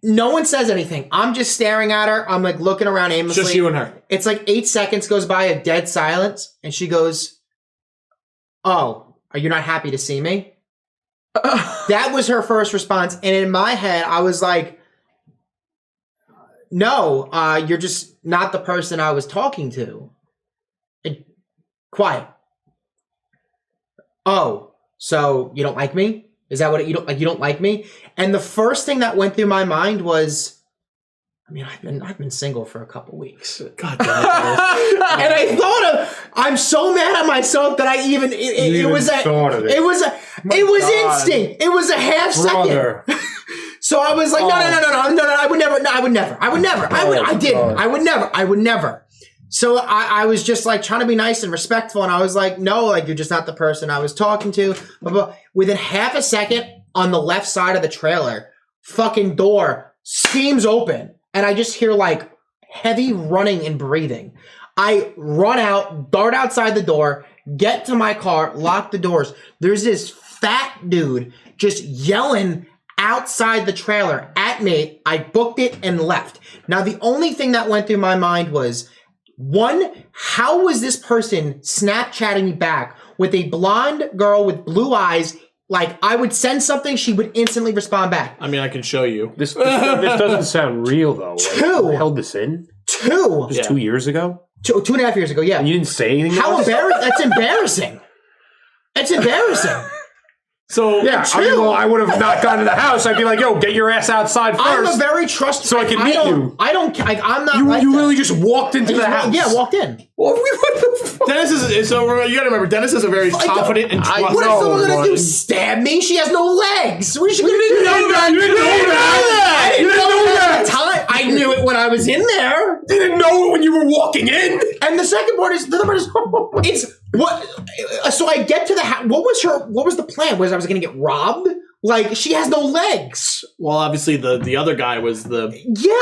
No one says anything. I'm just staring at her. I'm looking around aimlessly. Just you and her. It's 8 seconds goes by, a dead silence, and she goes, oh, are you not happy to see me? That was her first response. And in my head, I was like, no, you're just not the person I was talking to. Quiet. Oh, so you don't like me? Is that what you don't like me? And the first thing that went through my mind was, I've been single for a couple weeks. God damn it. And I thought I'm so mad at myself that it was instinct. It was a half second. So I was like, no, I would never. So I was just trying to be nice and respectful, and I was like, no, you're just not the person I was talking to. But within half a second, on the left side of the trailer, fucking door steams open. And I just hear heavy running and breathing. I run out, dart outside the door, get to my car, lock the doors. There's this fat dude just yelling outside the trailer at me. I booked it and left. Now, the only thing that went through my mind was, one, how was this person Snapchatting me back with a blonde girl with blue eyes? I would send something, she would instantly respond back. I can show you. This doesn't sound real, though. Two. You held this in? Two. Just 2 years ago? 2.5 years ago, yeah. And you didn't say anything? How embarrassing. That's embarrassing. It's embarrassing. So Yeah, I mean, well, I would have not gone to the house. I'd be like, "Yo, get your ass outside first. I'm a very trusting. So I can meet you. I'm not. You like literally that. just walked into the house. Yeah, walked in. Well, what the fuck? Dennis is so you gotta remember Dennis is a very confident and trusting. What is someone gonna do? Stab me? She has no legs. What is she gonna do? You didn't know that. I didn't know that at the time. I knew it when I was in there. You didn't know it when you were walking in. And the second part is it's what. So I get to the house. What was the plan? Was I was gonna get robbed? Like she has no legs. Well, obviously the other guy was the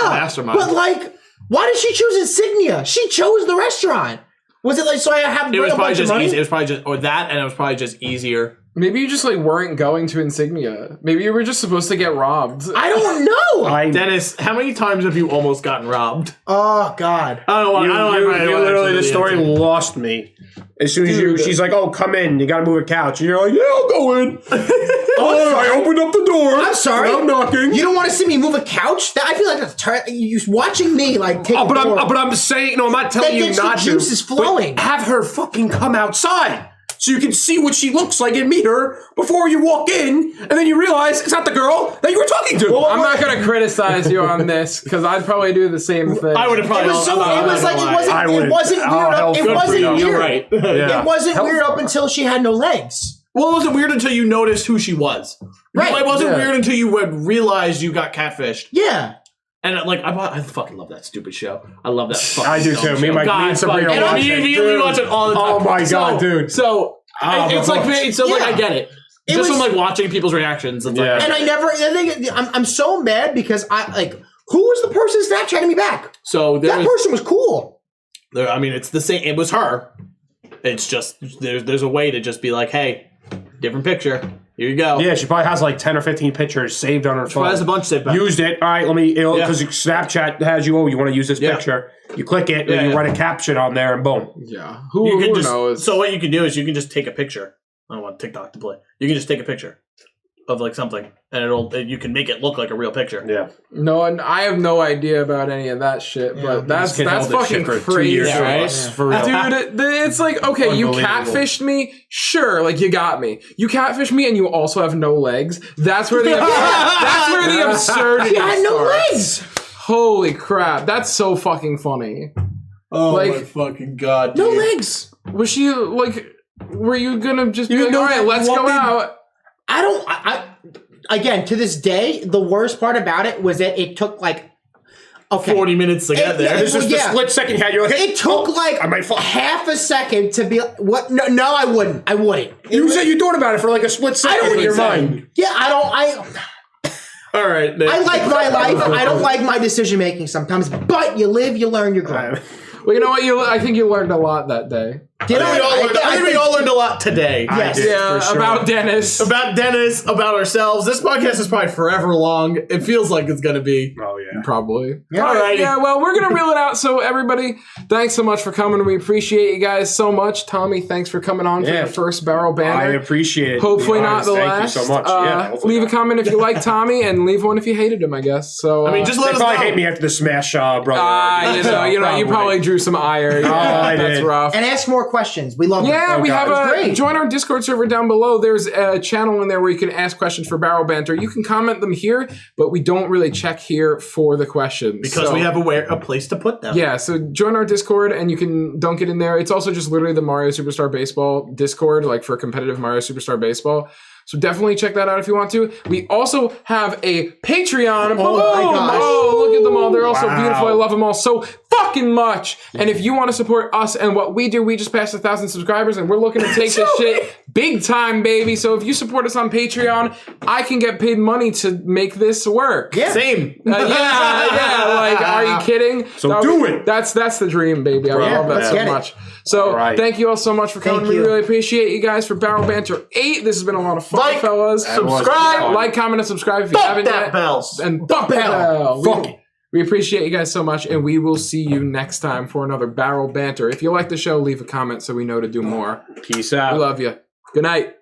mastermind. But like, why did she choose Insignia? She chose the restaurant. Was it like so I have it was a probably bunch just of money? easy. It was probably just or that, and it was probably just easier. Maybe you just like weren't going to Insignia. Maybe you were just supposed to get robbed. I don't know. Dennis, how many times have you almost gotten robbed? Oh God. I don't know. You literally, the story lost me. As soon as she's like, "Oh, come in. You got to move a couch," and you're like, "Yeah, I'll go in." I opened up the door. I'm sorry. I'm knocking. You don't want to see me move a couch? I feel like that's you watching me like take. But I'm saying, no, I'm not telling you not to. The juice is flowing. But have her fucking come outside so you can see what she looks like and meet her before you walk in, and then you realize it's not the girl that you were talking to. I'm not going to criticize you on this because I'd probably do the same thing. I would have probably. It wasn't weird. You're right. It wasn't weird up until she had no legs. Well, it wasn't weird until you noticed who she was. Right. It wasn't weird until you realized you got catfished. Yeah. And like, I fucking love that stupid show. I love that fucking I do too. show. Me and Sabrina watch it. We watch it all the time. Oh my God, dude. So, it's like, I get it. Just from like watching people's reactions. It's like, And I'm so mad because who was the person Snapchatting me back? So that person was cool. I mean, it's the same. It was her. It's just there's a way to just be like, hey, different picture. Here you go. Yeah, she probably has like 10 or 15 pictures saved on her phone. She has a bunch saved back. Used it. All right, let me, because Snapchat has you, you want to use this picture. You click it, and you write a caption on there, and boom. Yeah. Who knows? So what you can do is you can just take a picture. I don't want TikTok to play. You can just take a picture of like something, and you can make it look like a real picture. Yeah. No, and I have no idea about any of that shit, but that's fucking crazy, right? For real. Dude, it's like, okay, you catfished me, sure, like you got me. You catfished me, and you also have no legs. That's where the absurdity. She had no legs. Holy crap, that's so fucking funny. Oh my fucking God! No legs. Was she like? Were you gonna just be like, all right, let's go out? Again, to this day, the worst part about it was that it took like 40 minutes to get there. It's just a split second. You're like, it took like half a second to be like, what? No, I wouldn't. You said you thought about it for like a split second in your mind. Yeah, all right. I like my life. I don't like my decision making sometimes, but you live, you learn, you grow. Well, you know what? I think you learned a lot that day. I think we all learned a lot today. Yes. Yeah, sure. About Dennis. About ourselves. This podcast is probably forever long. It feels like it's going to be. Oh, yeah. Probably. Yeah. All right. Yeah, well, we're going to reel it out. So, everybody, thanks so much for coming. We appreciate you guys so much. Tommy, thanks for coming on for the first Barrel Banter. I appreciate it. Hopefully not the last. Thank you so much. Leave a comment if you like Tommy, and leave one if you hated him, I guess. So, I mean, just let us know. They probably hate me after the Smash brother. You probably drew some ire. That's rough. And ask more questions. We love it. Yeah, we have join our Discord server down below. There's a channel in there where you can ask questions for Barrel Banter. You can comment them here, but we don't really check here for the questions. Because we have a place to put them. Yeah, so join our Discord and you can dunk it in there. It's also just literally the Mario Superstar Baseball Discord, like for competitive Mario Superstar Baseball. So definitely check that out if you want to. We also have a Patreon. Oh my gosh. Oh, look at them all. They're all so beautiful. I love them all so fucking much. And if you want to support us and what we do, we just passed 1,000 subscribers and we're looking to take this shit big time, baby. So if you support us on Patreon, I can get paid money to make this work. Yeah. Same. Yeah. Like, are you kidding? So do it. That's the dream, baby. I love that so much. So thank you all so much for coming. We really appreciate you guys for Barrel Banter 8. This has been a lot of fun, fellas. Subscribe. Like, comment, and subscribe if you haven't yet. And fuck that bell. We appreciate you guys so much, and we will see you next time for another Barrel Banter. If you like the show, leave a comment so we know to do more. Peace out. We love you. Good night.